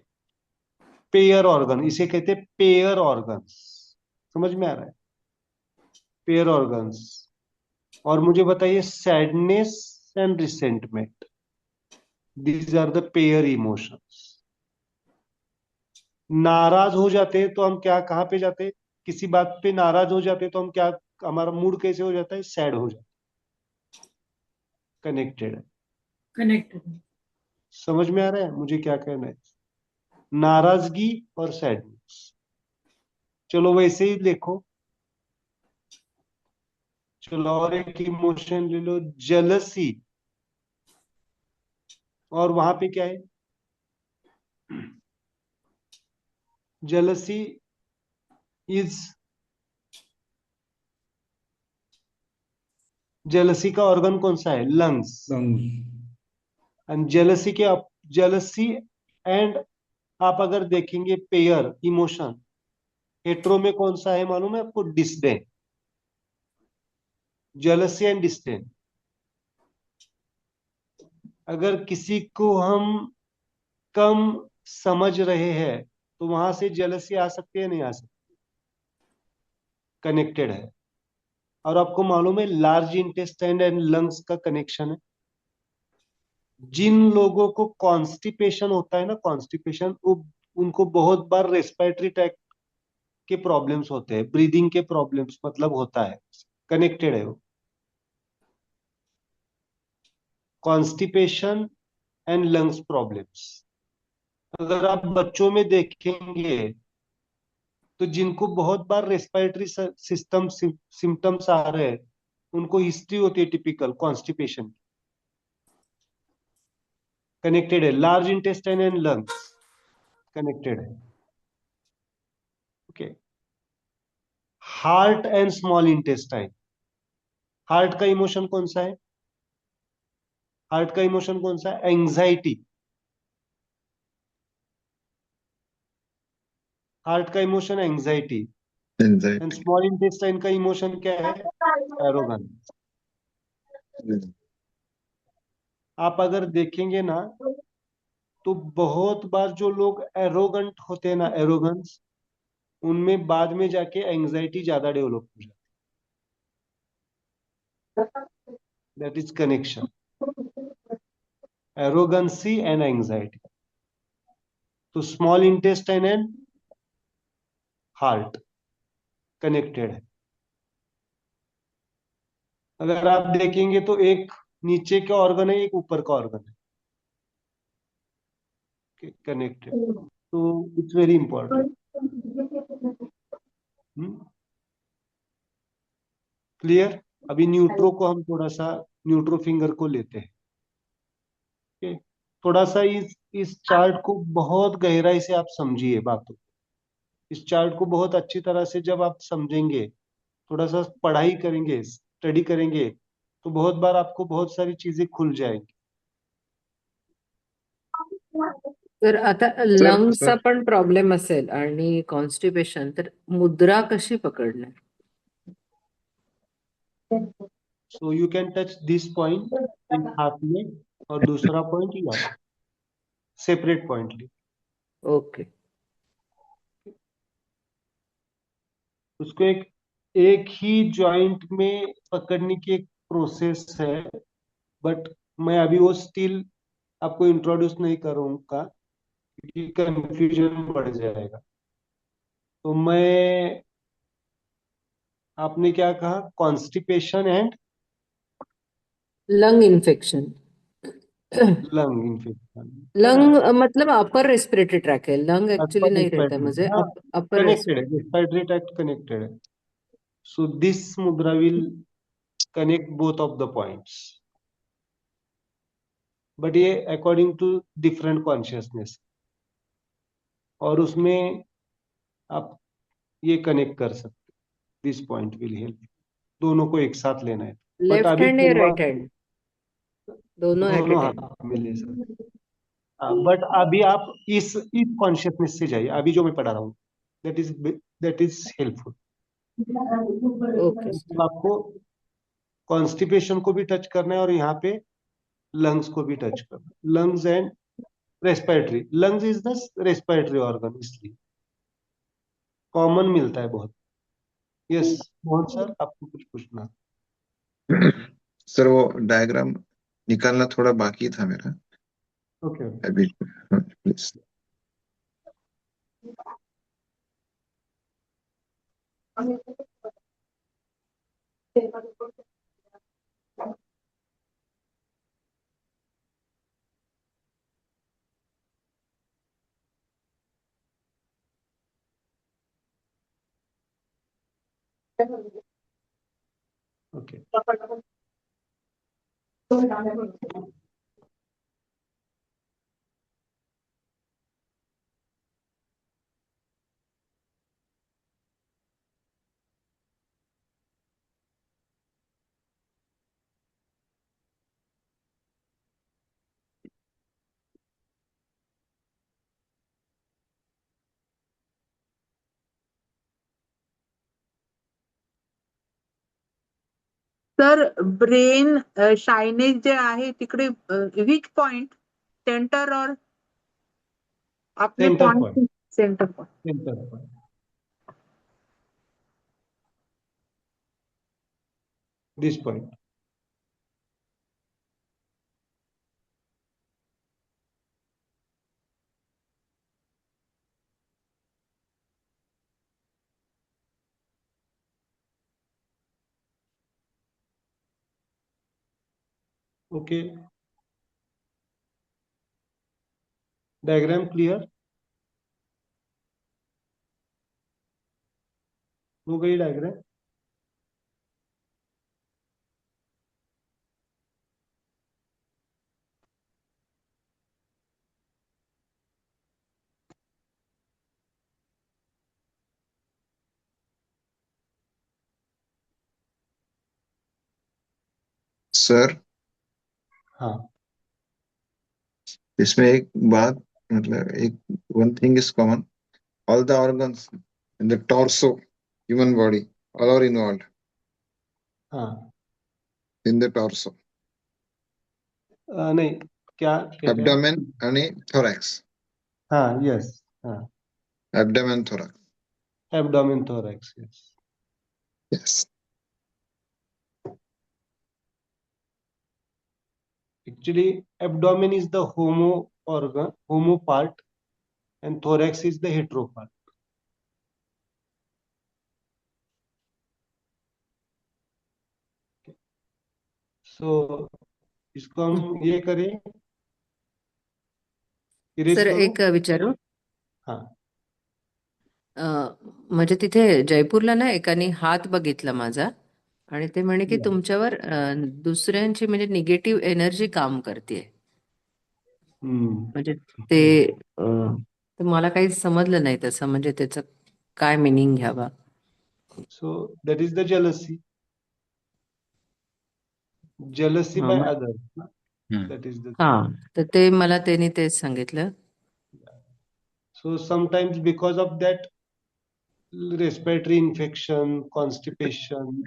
पेयर ऑर्गन, इसे कहते हैं पेयर ऑर्गन्स। समझ में आ रहा है? Pair organs. और मुझे बताइए sadness and resentment, these are the pair emotions. नाराज हो जाते हैं तो हम क्या, कहाँ पे जाते हैं? किसी बात पे नाराज हो जाते हैं तो हम क्या, हमारा मूड कैसे हो जाता है? सैड हो जाता है। कनेक्टेड है। कनेक्टेड। समझ में आ रहा है मुझे क्या कहना है? नाराजगी और सैडनेस। चलो वैसे ही देखो, चलो और एक इमोशन ले लो, जेलसी। और वहां पे क्या है? जेलसी इज, जेलसी का ऑर्गन कौन सा है? लंग्स। एंड जेलसी के, जेलसी एंड, आप अगर देखेंगे पेयर इमोशन, हेट्रो में कौन सा है मालूम है आपको? डिस्डेन। Jealousy and disdain. अगर किसी को हम कम समझ रहे हैं तो वहां से जेलसी आ सकती है, नहीं आ सकती? कनेक्टेड है। और आपको मालूम है लार्ज इंटेस्टाइन एंड लंग्स का कनेक्शन है। जिन लोगों को कॉन्स्टिपेशन होता है ना, कॉन्स्टिपेशन, उनको बहुत बार रेस्पिरेटरी ट्रैक्ट के प्रॉब्लम्स होते हैं, ब्रीदिंग के प्रॉब्लम्स मतलब होता है। कनेक्टेड है वो। Constipation and lungs problems. अगर आप बच्चों में देखेंगे तो जिनको बहुत बार रेस्पिरेटरी सिस्टम सिम्टम्स आ रहे हैं, उनको हिस्ट्री होती है टिपिकल कॉन्स्टिपेशन। कनेक्टेड है, large intestine and lungs connected है। Okay. Heart and small intestine. Heart का इमोशन कौन सा है? हार्ट का इमोशन कौन सा है? एंजाइटी। हार्ट का emotion anxiety. And anxiety. Small intestine का इमोशन क्या है? एरोगेंस। आप अगर देखेंगे ना तो बहुत बार जो लोग एरोगंट होते हैं ना, एरोगेंस, उनमें बाद में जाके एंजाइटी ज्यादा डेवलप हो जाती है। That is connection, arrogancy and anxiety. तो small intestine and heart connected है। अगर आप देखेंगे तो एक नीचे का ऑर्गन है, एक ऊपर का ऑर्गन है, कनेक्टेड। तो इट्स वेरी इंपॉर्टेंट। क्लियर? अभी न्यूट्रो को हम थोड़ा सा, न्यूट्रो फिंगर को लेते हैं। Okay? थोड़ा सा इस चार्ट को बहुत गहराई से आप समझिए बातों। इस चार्ट को बहुत अच्छी तरह से जब आप समझेंगे, थोड़ा सा पढ़ाई करेंगे, स्टडी करेंगे, तो बहुत बार आपको बहुत सारी चीजें खुल जाएंगी। तर आता सर लंग्सचा सर पण प्रॉब्लेम असेल आणि कॉन्स्टिपेशन, तर मुद्रा कशी पकडणार? So you can touch this point in half में, और दूसरा पॉइंट यहाँ, सेपरेट पॉइंट ले। ओके. उसको एक एक ही जॉइंट में पकड़ने की एक प्रोसेस है, बट मैं अभी वो स्टिल आपको इंट्रोड्यूस नहीं करूंगा क्योंकि कंफ्यूजन बढ़ जाएगा। तो मैं, आपने क्या कहा? Constipation and lung infection. Lung infection, है ना। लंग मतलब अपर रेस्पिरेटरी ट्रैक है, लंग एक्चुअली अपर नहीं रहता है रेस्पिरेटरी, मुझे, हाँ, अपर कनेक्टेड है, रेस्पिरेटरी। रेस्पिरेटरी ट्रैक्ट कनेक्टेड है. So this mudra will connect both of the points. But ये according to different consciousness, और उसमें आप ये कनेक्ट कर सकते. This point will help. दोनों को एक साथ लेना है. बट लेफ्ट अभी हैंड या पूर्वा राइट हैंड, दोनों एट ए दोनों टाइम? हाथ में ले सकते. बट अभी आप इस कॉन्शियसनेस से जाइए, अभी जो मैं पढ़ा रहा हूँ, that is helpful. Okay sir. आपको कॉन्स्टिपेशन को भी टच करना है, और यहाँ पे लंग्स को भी टच करना है. Lungs and respiratory. Lungs is the respiratory organ, इसलिए कॉमन मिलता है बहुत. यस मोहन सर, आपको कुछ पूछना? सर वो डायग्राम निकालना थोड़ा बाकी था मेरा ओके. अभी. प्लीज. ओके. सर ब्रेन शायनेज जे आहे तिकडे विच पॉइंट, सेंटर और आपले centre point. Point? Centre point. Centre point. This point. Okay. Diagram clear हो गई? डायग्राम सर हाँ. इसमें एक बात, मतलब एक one thing is common. All the organs in the torso human body all are involved हाँ. In the torso. नहीं, क्या कह रहे हैं आप? एब्डोमेन आणि थोरॅक्स. हाँ. यस. हाँ. Abdomen thorax. Abdomen thorax. Yes. Yes. Actually, abdomen is the homo organ, homo part, and thorax is the hetero part. So इसको हम ये करें, इरेज सर करूं? एक विचारू, हाँ. म्हणजे तिथे जयपूरला ना एकाने हात बघितला माझा, आणि ते म्हणे की Yeah. तुमच्यावर दुसऱ्यांची म्हणजे निगेटिव्ह एनर्जी काम करते. म्हणजे ते तर मला काही समजलं नाही तसं, म्हणजे त्याचं काय मिनिंग घ्यावा. So that is the jealousy. Jealousy हा by mug- others. Hmm. That is the. हा, तर ते मला त्यांनी तेच सांगितलं. So sometimes because of that respiratory infection, constipation,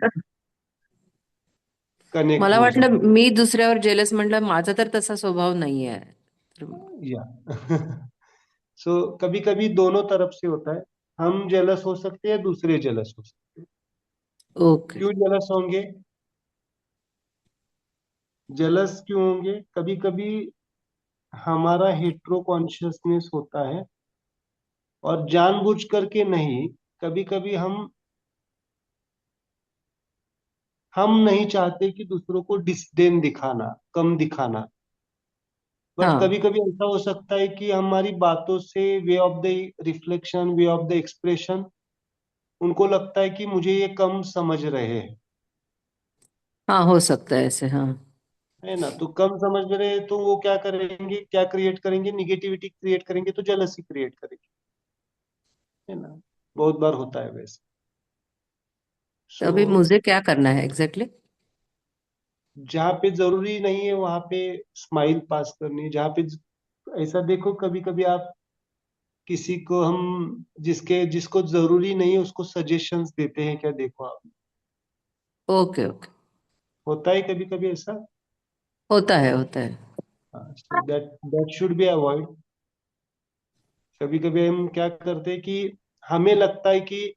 connect मला हो वाटलं सकते. मी दुसऱ्यावर जेलस, म्हटलं माझा तर तसा स्वभाव नाहीये. Yeah. So कभी कभी दोनों तरफ से होता है. हम जेलस हो सकते हैं, दूसरे जेलस हो सकते हैं. ओके. क्यों जेलस होंगे? जेलस क्यों होंगे? कभी कभी हमारा हेट्रो कॉन्शियसनेस होता है, और जानबूझ करके नहीं. कभी कभी हम नहीं चाहते कि दूसरों को डिस्डेन दिखाना, कम दिखाना. बट हाँ कभी कभी ऐसा हो सकता है कि हमारी बातों से, way of the reflection, way of the expression, उनको लगता है कि मुझे ये कम समझ रहे हैं, हाँ, हो सकता है ऐसे, हाँ। है ना। तो कम समझ रहे हैं तो वो क्या करेंगे, क्या क्रिएट करेंगे, निगेटिविटी क्रिएट करेंगे, तो जेलसी क्रिएट करेंगे, है ना। बहुत बार होता है वैसे। तो सो अभी मुझे क्या करना है एग्जैक्टली? जहाँ पे जरूरी नहीं है वहां पे स्माइल पास करनी है। जहाँ पे ऐसा देखो, कभी कभी आप किसी को, हम जिसको जरूरी नहीं है उसको सजेशंस देते हैं क्या, देखो आप, ओके ओके। होता है कभी कभी ऐसा। होता है, होता है। So that that should be avoid. कभी कभी हम क्या करते हैं कि हमें लगता है कि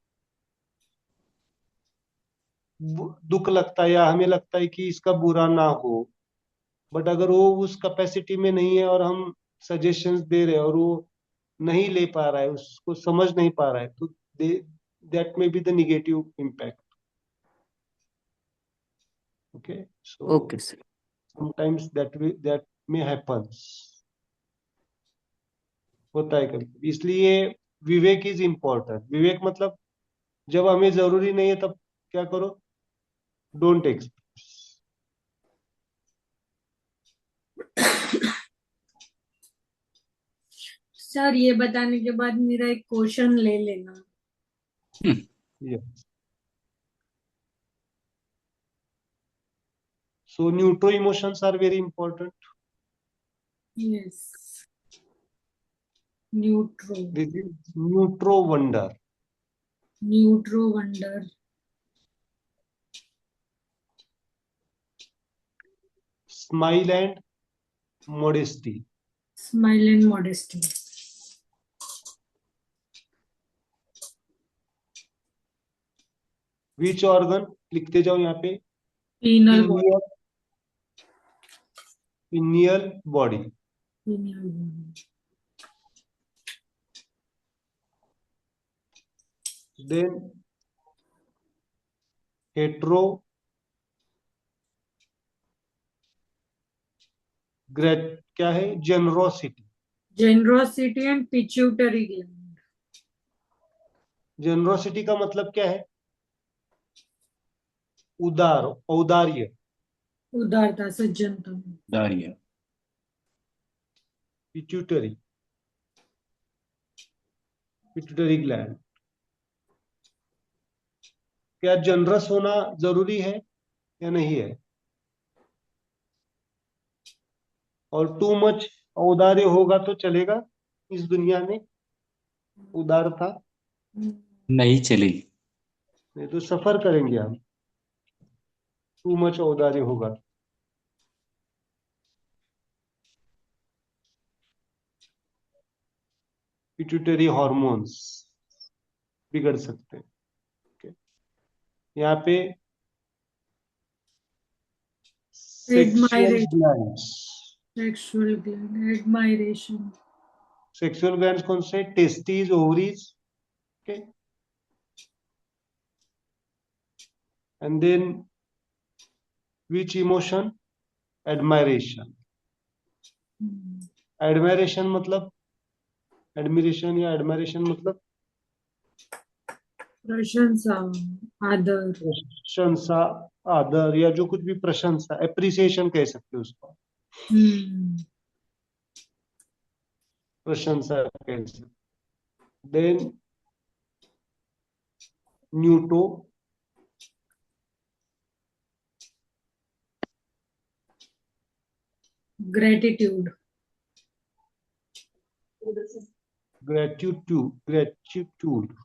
दुख लगता है, या हमें लगता है कि इसका बुरा ना हो, बट अगर वो उस कैपेसिटी में नहीं है और हम सजेशंस दे रहे हैं और वो नहीं ले पा रहा है, उसको समझ नहीं पा रहा है, तो that may be the negative impact. Okay, so okay sir. Sometimes that may happens, होता है कभी कभी। इसलिए विवेक इज इम्पोर्टेंट। विवेक मतलब जब हमें जरूरी नहीं है तब क्या करो, डोंट एक्सप्रेस। सर ये बताने के बाद मेरा एक क्वेश्चन ले लेना। So neutral emotions are very important. Yes, neutro, This is neutral wonder. Neutro wonder, Smile and modesty. Smile and modesty, Which organ? लिखते जाओ यहाँ पे। Pineal body, Pineal, pineal body. Pineal body, Then hetero, क्या है, generosity. Generosity and pituitary gland, Generosity का मतलब क्या है, उदार, औदार्य। उदारता, सज्जनता, दारिया। Pituitary, pituitary gland. क्या जनरस होना जरूरी है या नहीं है? और टू मच औदार्य होगा तो चलेगा इस दुनिया में, उदारता? नहीं चलेगी। नहीं तो सफर करेंगे हम, टू मच औदार्य होगा। पिट्यूटरी हॉर्मोन्स बिगड़ सकते हैं। Okay? यहाँ पे sexual admiration, glands. Sexual gland, admiration, sexual glands कौन से? Testes, ovaries. Okay, and then which emotion? Admiration. Admiration मतलब, एडमिरेशन या एडमायरेशन मतलब प्रशंसा, आदर, प्रशंसा, आदर, या जो कुछ भी प्रशंसा, एप्रिसिएशन कह सकते हो उसको, प्रशंसा कह सकते। Then neutro, gratitude, gratitude, gratitude.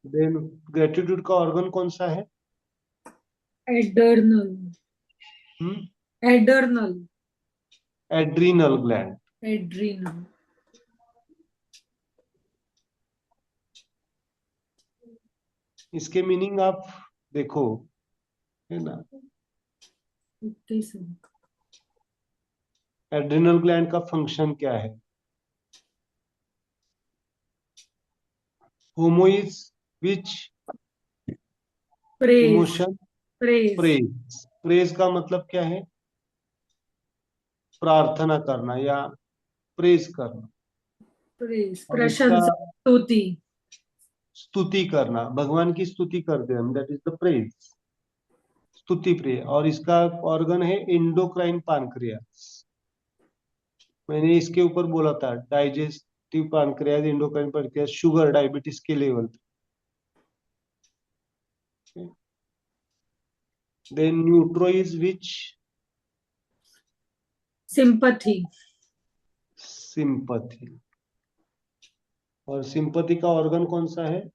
Then gratitude का ऑर्गन कौन सा है? Adrenal, adrenal, adrenal gland. Adrenal, इसके मीनिंग आप देखो, है ना। ओके सर, एड्रीनल ग्लैंड का फंक्शन क्या है? Homo is which praise, emotion? Praise, praise. Praise का मतलब क्या है? प्रार्थना करना या प्रेज करना, प्रेज, और इसका प्रशंसा, स्तुति। स्तुति करना, भगवान की स्तुति करते हैं हम, दैट इज द प्रेज, स्तुति प्रिय। और इसका ऑर्गन है एंडोक्राइन पानक्रियास। मैंने इसके ऊपर बोला था, digestive pancreas, endocrine pancreas, sugar, diabetes के level. Then neutro is which? Sympathy. Sympathy. और सिंपथी का ऑर्गन कौन सा है?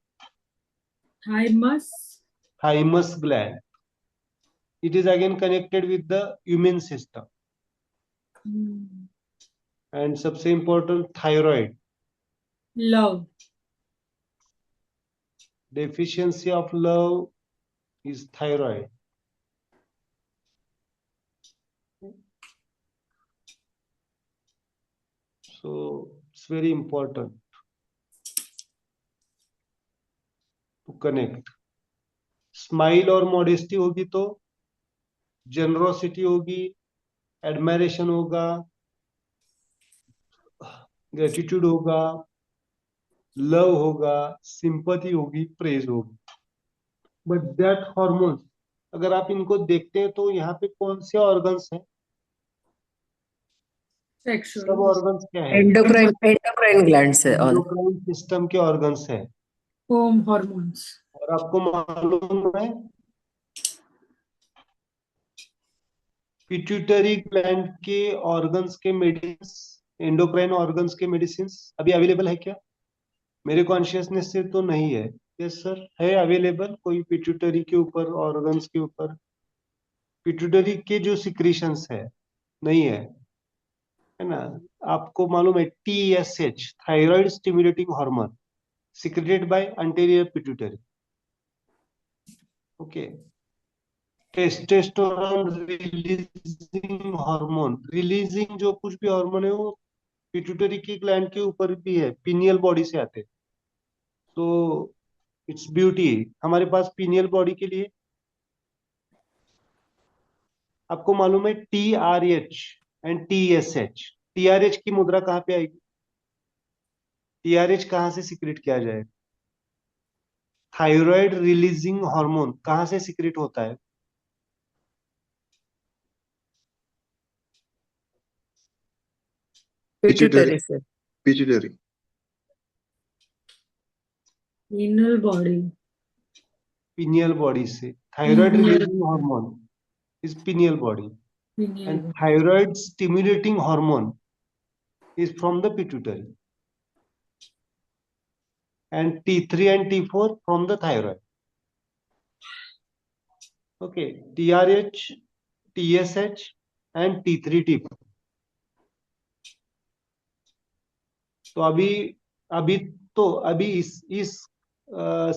Thymus. Thymus gland. It is again connected with the immune system. And सबसे important thyroid. Love. Deficiency of love is thyroid. So it's very important to connect. Smile और modesty होगी तो generosity होगी, admiration होगा, gratitude होगा, love होगा, sympathy होगी, praise होगी। बट दैट हॉर्मोन्स, अगर आप इनको देखते हैं तो यहाँ पे कौन से ऑर्गन्स हैं? सब सेक्सुअल। ऑर्गन्स क्या है? एंडोक्राइन ग्लैंड्स है और एंडोक्राइन सिस्टम के ऑर्गन्स हैं। Home hormones. और आपको मालूम है पिट्यूटरी ग्लैंड के ऑर्गन्स के मेडिसिन, एंडोक्राइन ऑर्गन्स के मेडिसिन अभी अवेलेबल है क्या? मेरे कॉन्शियसनेस से तो नहीं है। यस सर, है अवेलेबल कोई पिट्यूटरी के ऊपर, ऑर्गन्स के ऊपर? पिट्यूटरी के जो सिक्रीशंस है, नहीं है ना? आपको मालूम है TSH, thyroid stimulating hormone, secreted by anterior pituitary. Okay. Testosterone releasing hormone, releasing जो कुछ भी हार्मोन है वो पिट्यूटरी की ग्लैंड के ऊपर भी है, पिनियल बॉडी से आते हैं। तो इट्स ब्यूटी हमारे पास पिनियल बॉडी के लिए। आपको मालूम है TRH एंड TSH। TRH की मुद्रा कहाँ पे आएगी? TRH कहाँ से सिक्रेट किया जाएगा? थायराइड रिलीजिंग हार्मोन कहाँ से सिक्रेट होता है? पिट्यूटरी से। Pituitary. एनल बॉडी। पिनियल बॉडी से। Thyroid Pineal releasing hormone is pineal body, pineal and body. thyroid stimulating hormone is from the pituitary, and T3 and T4 from the thyroid. Okay, TRH, TSH and T3 T4. तो अभी इस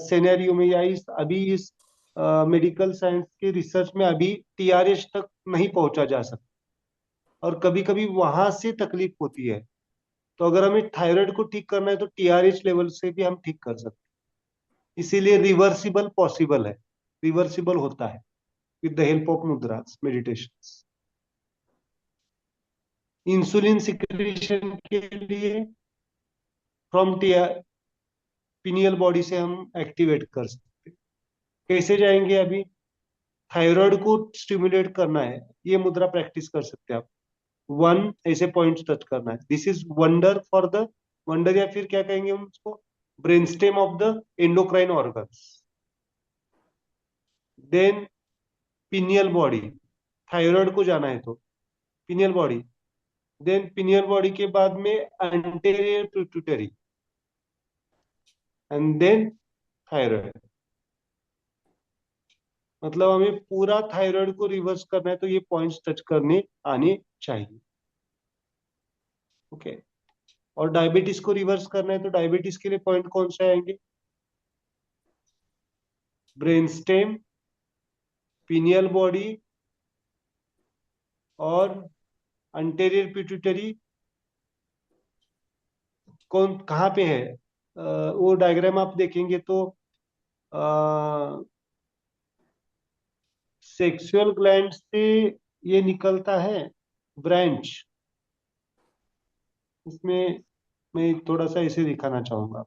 scenario में या इस medical science के research में अभी TRH तक नहीं पहुंचा जा सकता, और कभी कभी वहां से तकलीफ होती है। तो अगर हमें थायराइड को ठीक करना है तो TRH लेवल से भी हम ठीक कर सकते हैं। इसीलिए रिवर्सिबल पॉसिबल है, रिवर्सिबल होता है with the help of मुद्रास, meditation. Insulin secretion के लिए फ्रॉम पिनियल बॉडी से हम एक्टिवेट कर सकते हैं। कैसे जाएंगे? अभी थायराइड को स्टिमुलेट करना है, ये मुद्रा प्रैक्टिस कर सकते हैं आप। 1 ऐसे पॉइंट टच करना है। This is wonder for the wonder, या फिर क्या कहेंगे हम उसको, brain stem of the endocrine organs. Then pineal body, thyroid को जाना है तो pineal body. Then pineal body के बाद में anterior pituitary, and then thyroid. मतलब हमें पूरा थायराइड को रिवर्स करना है तो ये पॉइंट्स टच करने आने चाहिए। ओके। और डायबिटीज को रिवर्स करना है तो डायबिटीज के लिए पॉइंट कौन से आएंगे? ब्रेन स्टेम, पिनियल बॉडी और अंटेरियर पिट्यूटरी। कौन कहाँ पे है? वो डायग्राम आप देखेंगे तो सेक्सुअल ग्लैंड से ये निकलता है ब्रांच, इसमें मैं थोड़ा सा ऐसे दिखाना चाहूंगा।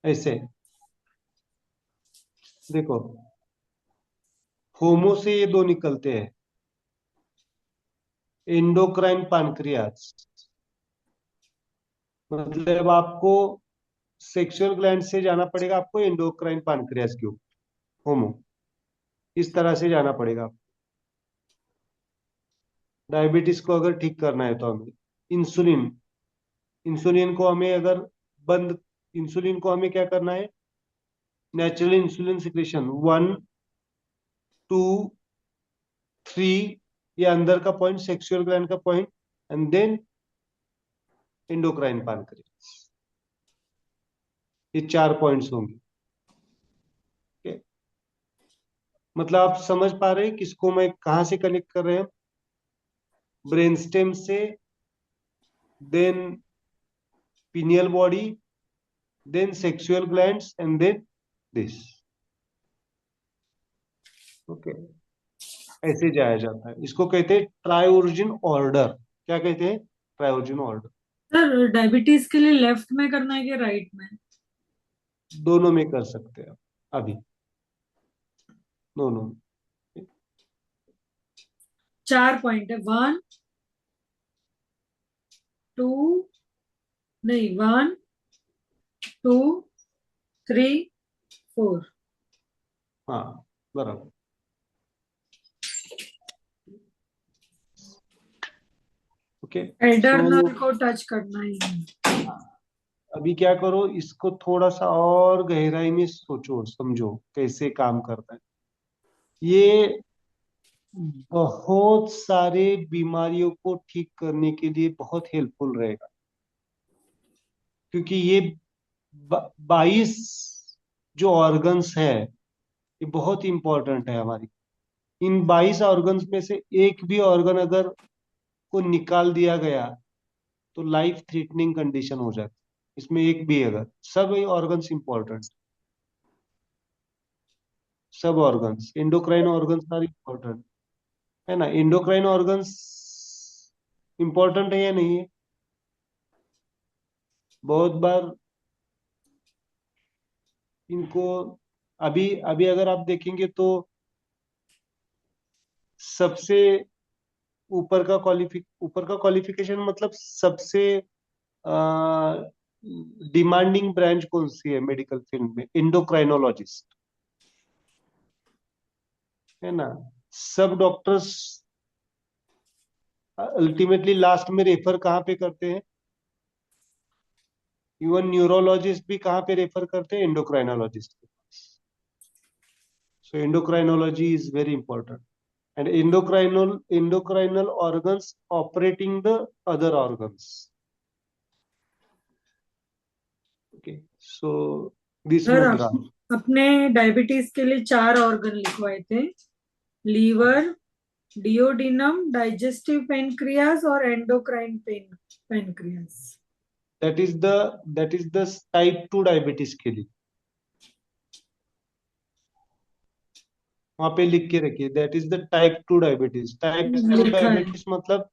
ऐसे देखो, होमो से ये दो निकलते हैं, एंडोक्राइन पानक्रियाज। मतलब आपको सेक्सुअल ग्लैंड से जाना पड़ेगा आपको एंडोक्राइन पानक्रियाज के ऊपर, होमो, इस तरह से जाना पड़ेगा। डायबिटीज को अगर ठीक करना है तो हमें इंसुलिन इंसुलिन को हमें अगर बंद इंसुलिन को हमें क्या करना है, नेचुरल इंसुलिन सिक्रेशन 1 2 3, ये अंदर का पॉइंट, सेक्सुअल ग्लैंड का पॉइंट, एंड देन एंडोक्राइन पानक्रियाज। ये 4 पॉइंट्स होंगे। okay? मतलब आप समझ पा रहे हैं किसको मैं कहां से कनेक्ट कर रहे हैं, ब्रेन स्टेम से, then pineal body, then sexual glands, and then this. Okay, ऐसे जाया जाता है। इसको कहते हैं ट्रायोर्जिन ऑर्डर। क्या कहते हैं? ट्रायोर्जिन ऑर्डर। सर डायबिटीज के लिए लेफ्ट में करना है कि राइट में? दोनों में कर सकते हैं आप, अभी दोनों में। 4 पॉइंट है, 1 2, नहीं 1 2 3 4। हाँ, बराबर। ओके, एडर्नल को टच करना ही। अभी क्या करो, इसको थोड़ा सा और गहराई में सोचो, समझो कैसे काम करता है ये। बहुत सारे बीमारियों को ठीक करने के लिए बहुत हेल्पफुल रहेगा, क्योंकि ये 22 जो ऑर्गन्स है ये बहुत इंपॉर्टेंट है हमारी। इन 22 ऑर्गन्स में से एक भी ऑर्गन अगर को निकाल दिया गया तो लाइफ थ्रेटनिंग कंडीशन हो जाती है। इसमें एक भी अगर, सब ऑर्गन्स इंपॉर्टेंट, सब organs, endocrine organs are important, है ना? एंडोक्राइन ऑर्गन्स इंपॉर्टेंट है या नहीं है? बहुत बार इनको, अभी अभी अगर आप देखेंगे तो सबसे ऊपर का क्वालिफिकेशन, मतलब सबसे डिमांडिंग ब्रांच कौन सी है मेडिकल फील्ड में? एंडोक्राइनोलॉजिस्ट, है ना? सब डॉक्टर्स अल्टीमेटली लास्ट में रेफर कहाँ पे करते हैं? इवन न्यूरोलॉजिस्ट भी कहाँ पे रेफर करते हैं? एंडोक्राइनोलॉजिस्ट के पास। So endocrinology is very important, and endocrinal organs operating the other organs. Okay, so this sir mudra. अपने डायबिटीज के लिए 4 ऑर्गन लिखवाए थे, लीवर, डिओडिनम, डाइजेस्टिव पेनक्रियास और endocrine pancreas. that is the type 2 diabetes के लिए वहां पे लिख के रखिए, that is the type 2 diabetes. Type 2 लिखा है। डायबिटीज मतलब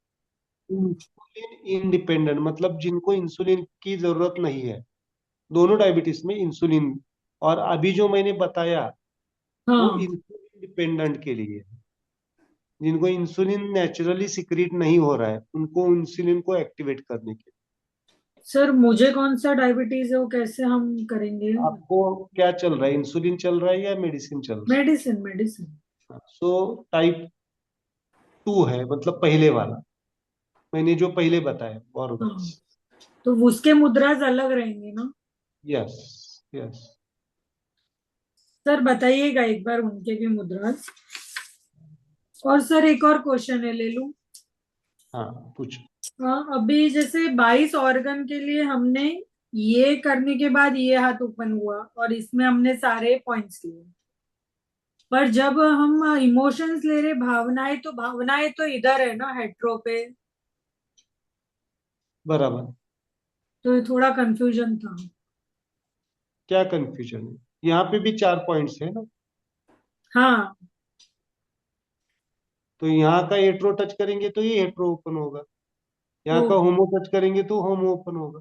इंसुलिन इंडिपेंडेंट, मतलब जिनको इंसुलिन की जरूरत नहीं है। दोनों डायबिटीज में इंसुलिन, और अभी जो मैंने बताया वो हाँ इंसुलिन डिपेंडेंट के लिए है। जिनको इंसुलिन नेचुरली सिक्रीट नहीं हो रहा है उनको इंसुलिन को एक्टिवेट करने के सर, मुझे कौन सा डायबिटीज है वो कैसे हम करेंगे? लिए। आपको क्या चल रहा है, इंसुलिन चल रहा है या मेडिसिन चल रहा मेडिसिन मेडिसिन। है? सो टाइप 2 है, मतलब पहले वाला, मैंने जो पहले बताया हाँ, ऑर्गन्स। तो उसके मुद्राज अलग रहेंगे ना? Yes, yes. सर बताइएगा एक बार उनके भी मुद्राज। और सर एक और क्वेश्चन है, ले लूं? हाँ, पूछो। हाँ, अभी जैसे 22 ऑर्गन के लिए हमने ये करने के बाद ये हाथ ओपन हुआ और इसमें हमने सारे पॉइंट्स लिए, पर जब हम इमोशंस ले रहे, भावनाएं, तो भावनाएं तो इधर है ना, हेट्रो पे। बराबर। तो ये थोड़ा कंफ्यूजन था। क्या कंफ्यूजन है? यहाँ पे भी 4 पॉइंट्स है ना, हाँ, तो यहाँ का हेट्रो टच करेंगे तो ये हेट्रो ओपन होगा, यहाँ का वो होमो टच करेंगे तो होमो ओपन होगा।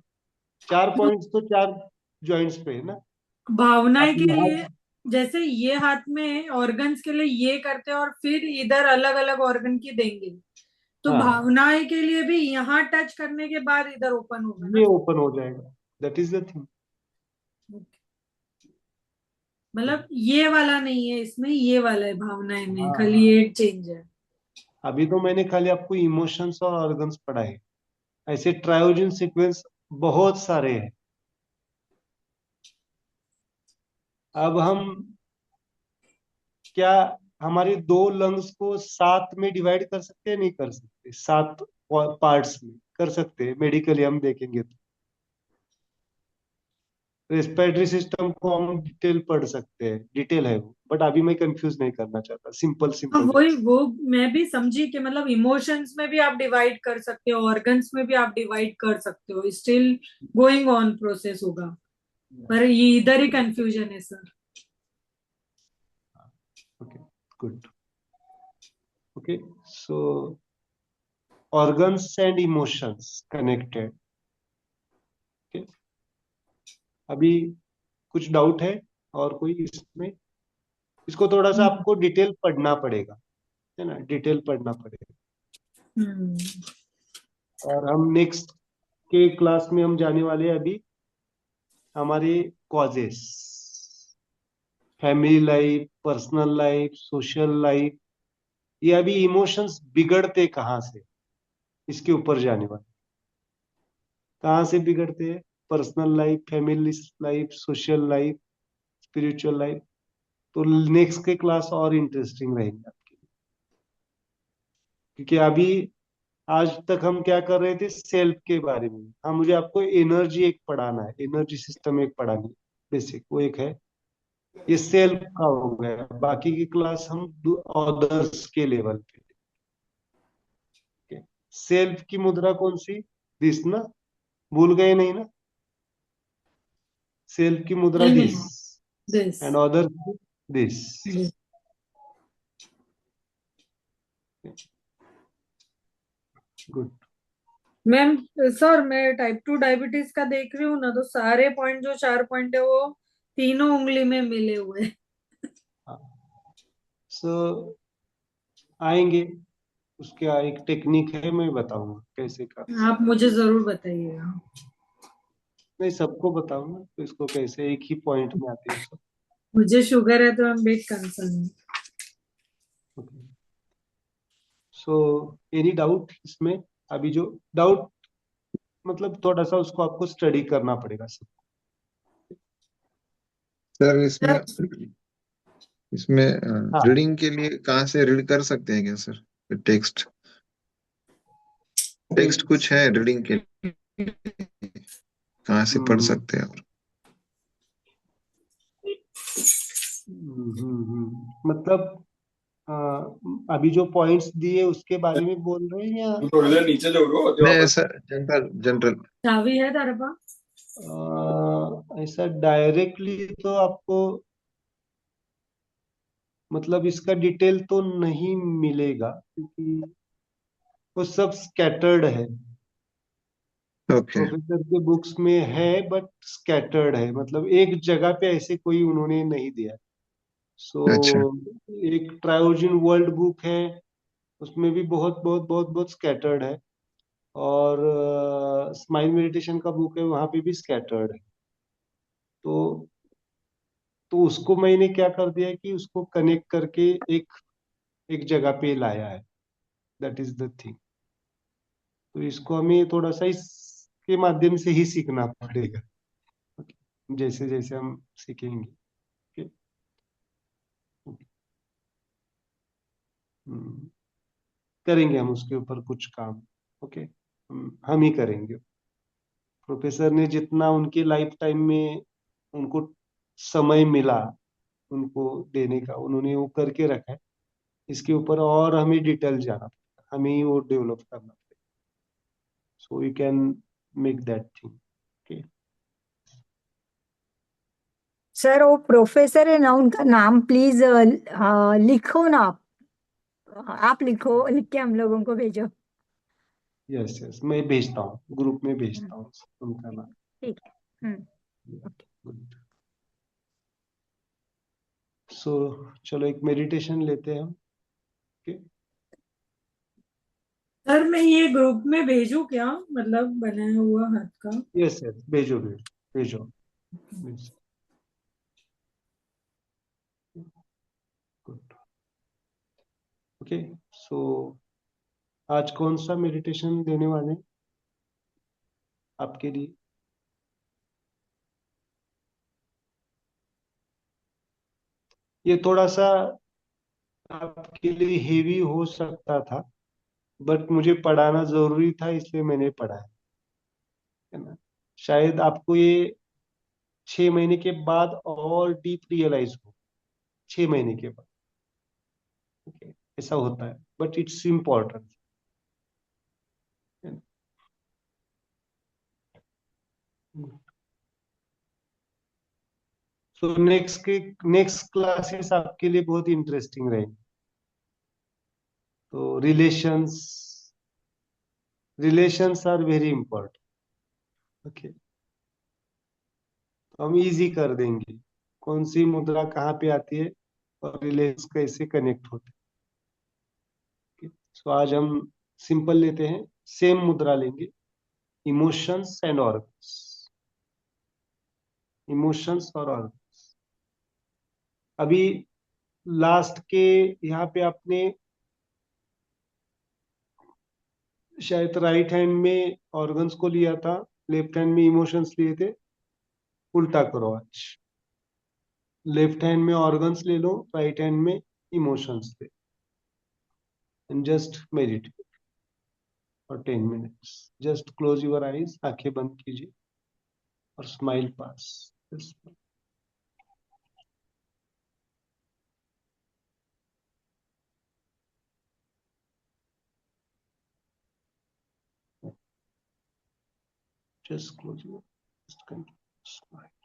4 पॉइंट्स तो 4 जॉइंट्स पे है ना। भावनाएं अब के यहाँ, लिए जैसे ये हाथ में ऑर्गन्स के लिए ये करते हैं और फिर इधर अलग अलग ऑर्गन की देंगे, तो हाँ, भावनाएं के लिए भी यहाँ टच करने के बाद इधर ओपन होगा ये ना। ओपन हो जाएगा, दैट इज द थिंग। मतलब ये वाला नहीं है इसमें, ये वाला है भावनाएं में, हाँ खाली हाँ, एक चेंज है। अभी तो मैंने खाली आपको इमोशंस और ऑर्गन्स पढ़ाए, ऐसे ट्रायोजन सीक्वेंस बहुत सारे हैं। अब हम क्या हमारे 2 लंग्स को 7 में डिवाइड कर सकते हैं? नहीं कर सकते, 7 पार्ट्स में कर सकते हैं, मेडिकली हम देखेंगे तो। रेस्पिरेटरी सिस्टम को हम डिटेल पढ़ सकते हैं, डिटेल है वो, बट अभी मैं कंफ्यूज नहीं करना चाहता, सिंपल हाँ, सिंपल वही वो मैं भी समझी कि मतलब इमोशंस में भी आप डिवाइड कर सकते हो, ऑर्गन्स में भी आप डिवाइड कर सकते हो, स्टिल गोइंग ऑन प्रोसेस होगा। पर ये इधर ही कंफ्यूजन है sir. Okay, good. Okay, so organs and emotions connected। okay? अभी कुछ डाउट है और कोई इसमें? इसको थोड़ा सा आपको डिटेल पढ़ना पड़ेगा, है ना, डिटेल पढ़ना पड़ेगा। हम्म। और हम नेक्स्ट के क्लास में हम जाने वाले हैं अभी हमारे causes, family life, personal life, social life, ये अभी इमोशंस बिगड़ते कहाँ से, इसके ऊपर जाने वाले। कहाँ से बिगड़ते हैं? Personal life, family life, social life, spiritual life. तो नेक्स्ट के क्लास और इंटरेस्टिंग रहेंगे आपके लिए, क्योंकि अभी आज तक हम क्या कर रहे थे? सेल्फ के बारे में। हाँ, मुझे आपको एनर्जी एक पढ़ाना है, एनर्जी सिस्टम एक पढ़ानी है, बेसिक वो एक है। ये सेल्फ का हो गया, बाकी की क्लास हम अदर्स के लेवल पे। सेल्फ की मुद्रा कौन सी? दिस ना, भूल गए नहीं ना? सेल्फ की मुद्रा नहीं दिस, नहीं, this. And other this. Good. Ma'am, sir मैं टाइप 2 डायबिटीज का देख रही हूँ ना, तो सारे पॉइंट जो 4 पॉइंट है वो तीनों उंगली में मिले हुए हैं। सो आएंगे, उसके एक टेक्निक है, मैं बताऊंगा कैसे कर आप सकते। मुझे जरूर बताइएगा। नहीं, सबको बताऊंगा तो इसको कैसे एक ही पॉइंट में आते हैं सब। मुझे शुगर है तो हम बिग कंसर्न है। सो एनी डाउट इसमें? अभी जो डाउट, मतलब थोड़ा सा उसको आपको स्टडी करना पड़ेगा सब। सर इसमें इसमें हाँ, रीडिंग के लिए कहाँ से रीड कर सकते हैं क्या सर? टेक्स्ट टेक्स्ट कुछ है रीडिंग के लिए, कहाँ से पढ़ हम्म, सकते हैं? और मतलब अ, अभी जो पॉइंट्स दिए उसके बारे में बोल रहे हैं, या थोड़ी देर नीचे जोड़ो जो नहीं वापस। Sir, general general. चाबी है तारे पास? ऐसा डायरेक्टली तो आपको, मतलब इसका डिटेल तो नहीं मिलेगा, क्योंकि वो सब स्कैटर्ड है। ओके। प्रोफेसर के बुक्स में है बट स्कैटर्ड है, मतलब एक जगह पे ऐसे कोई उन्होंने नहीं दिया। सो अच्छा एक ट्रायोजन वर्ल्ड बुक है, उसमें भी बहुत बहुत बहुत बहुत स्कैटर्ड है। और स्माइल मेडिटेशन का बुक है, वहां पे भी स्कैटर्ड है। तो उसको मैंने क्या कर दिया है कि उसको कनेक्ट करके एक एक जगह पे लाया है, दैट इज द थिंग। तो इसको हमें थोड़ा सा इसके माध्यम से ही सीखना पड़ेगा, जैसे जैसे हम सीखेंगे। Okay? हम्म, करेंगे हम उसके ऊपर कुछ काम। ओके, हम ही करेंगे। प्रोफेसर ने जितना उनके लाइफ टाइम में उनको समय मिला उनको देने का, उन्होंने वो करके रखा है। इसके ऊपर और हमें डिटेल जाना पड़ेगा, हमें ही वो डेवलप करना पड़ेगा, so we can make that thing. Okay. Sir वो प्रोफेसर है ना, उनका नाम प्लीज लिखो ना आप लिखो, लिख के हम लोगों को भेजो। यस यस, मैं भेजता हूँ, ग्रुप में भेजता हूँ उनका नाम। ठीक है। ओके। गुड। सो चलो एक मेडिटेशन लेते हैं हम। ओके। सर मैं ये ग्रुप में भेजूं क्या, मतलब बनाया हुआ हाथ का? यस यस, भेजो भेजो भेजो। गुड। ओके। सो आज कौन सा मेडिटेशन देने वाले हैं आपके लिए? ये थोड़ा सा आपके लिए हेवी हो सकता था, बट मुझे पढ़ाना जरूरी था, इसलिए मैंने पढ़ाया, है ना। शायद आपको ये 6 महीने के बाद और डीप रियलाइज हो, 6 महीने के बाद। ओके, ऐसा होता है, but it's important. So next classes आपके लिए बहुत इंटरेस्टिंग रहेंगे। तो relations are very important. Okay, तो हम इजी कर देंगे कौन सी मुद्रा कहाँ पे आती है और रिलेशंस कैसे कनेक्ट होते हैं। सो आज हम सिंपल लेते हैं, सेम मुद्रा लेंगे, इमोशंस एंड ऑर्गन्स। इमोशंस और ऑर्गन्स। अभी लास्ट के यहाँ पे आपने शायद राइट हैंड में ऑर्गन्स को लिया था, लेफ्ट हैंड में इमोशंस लिए थे। उल्टा करो आज, लेफ्ट हैंड में ऑर्गन्स ले लो, राइट हैंड में इमोशंस ले, and just meditate for 10 minutes. Just close your eyes, आंखें बंद कीजिए और smile pass. Just close your eyes. Just continue to smile.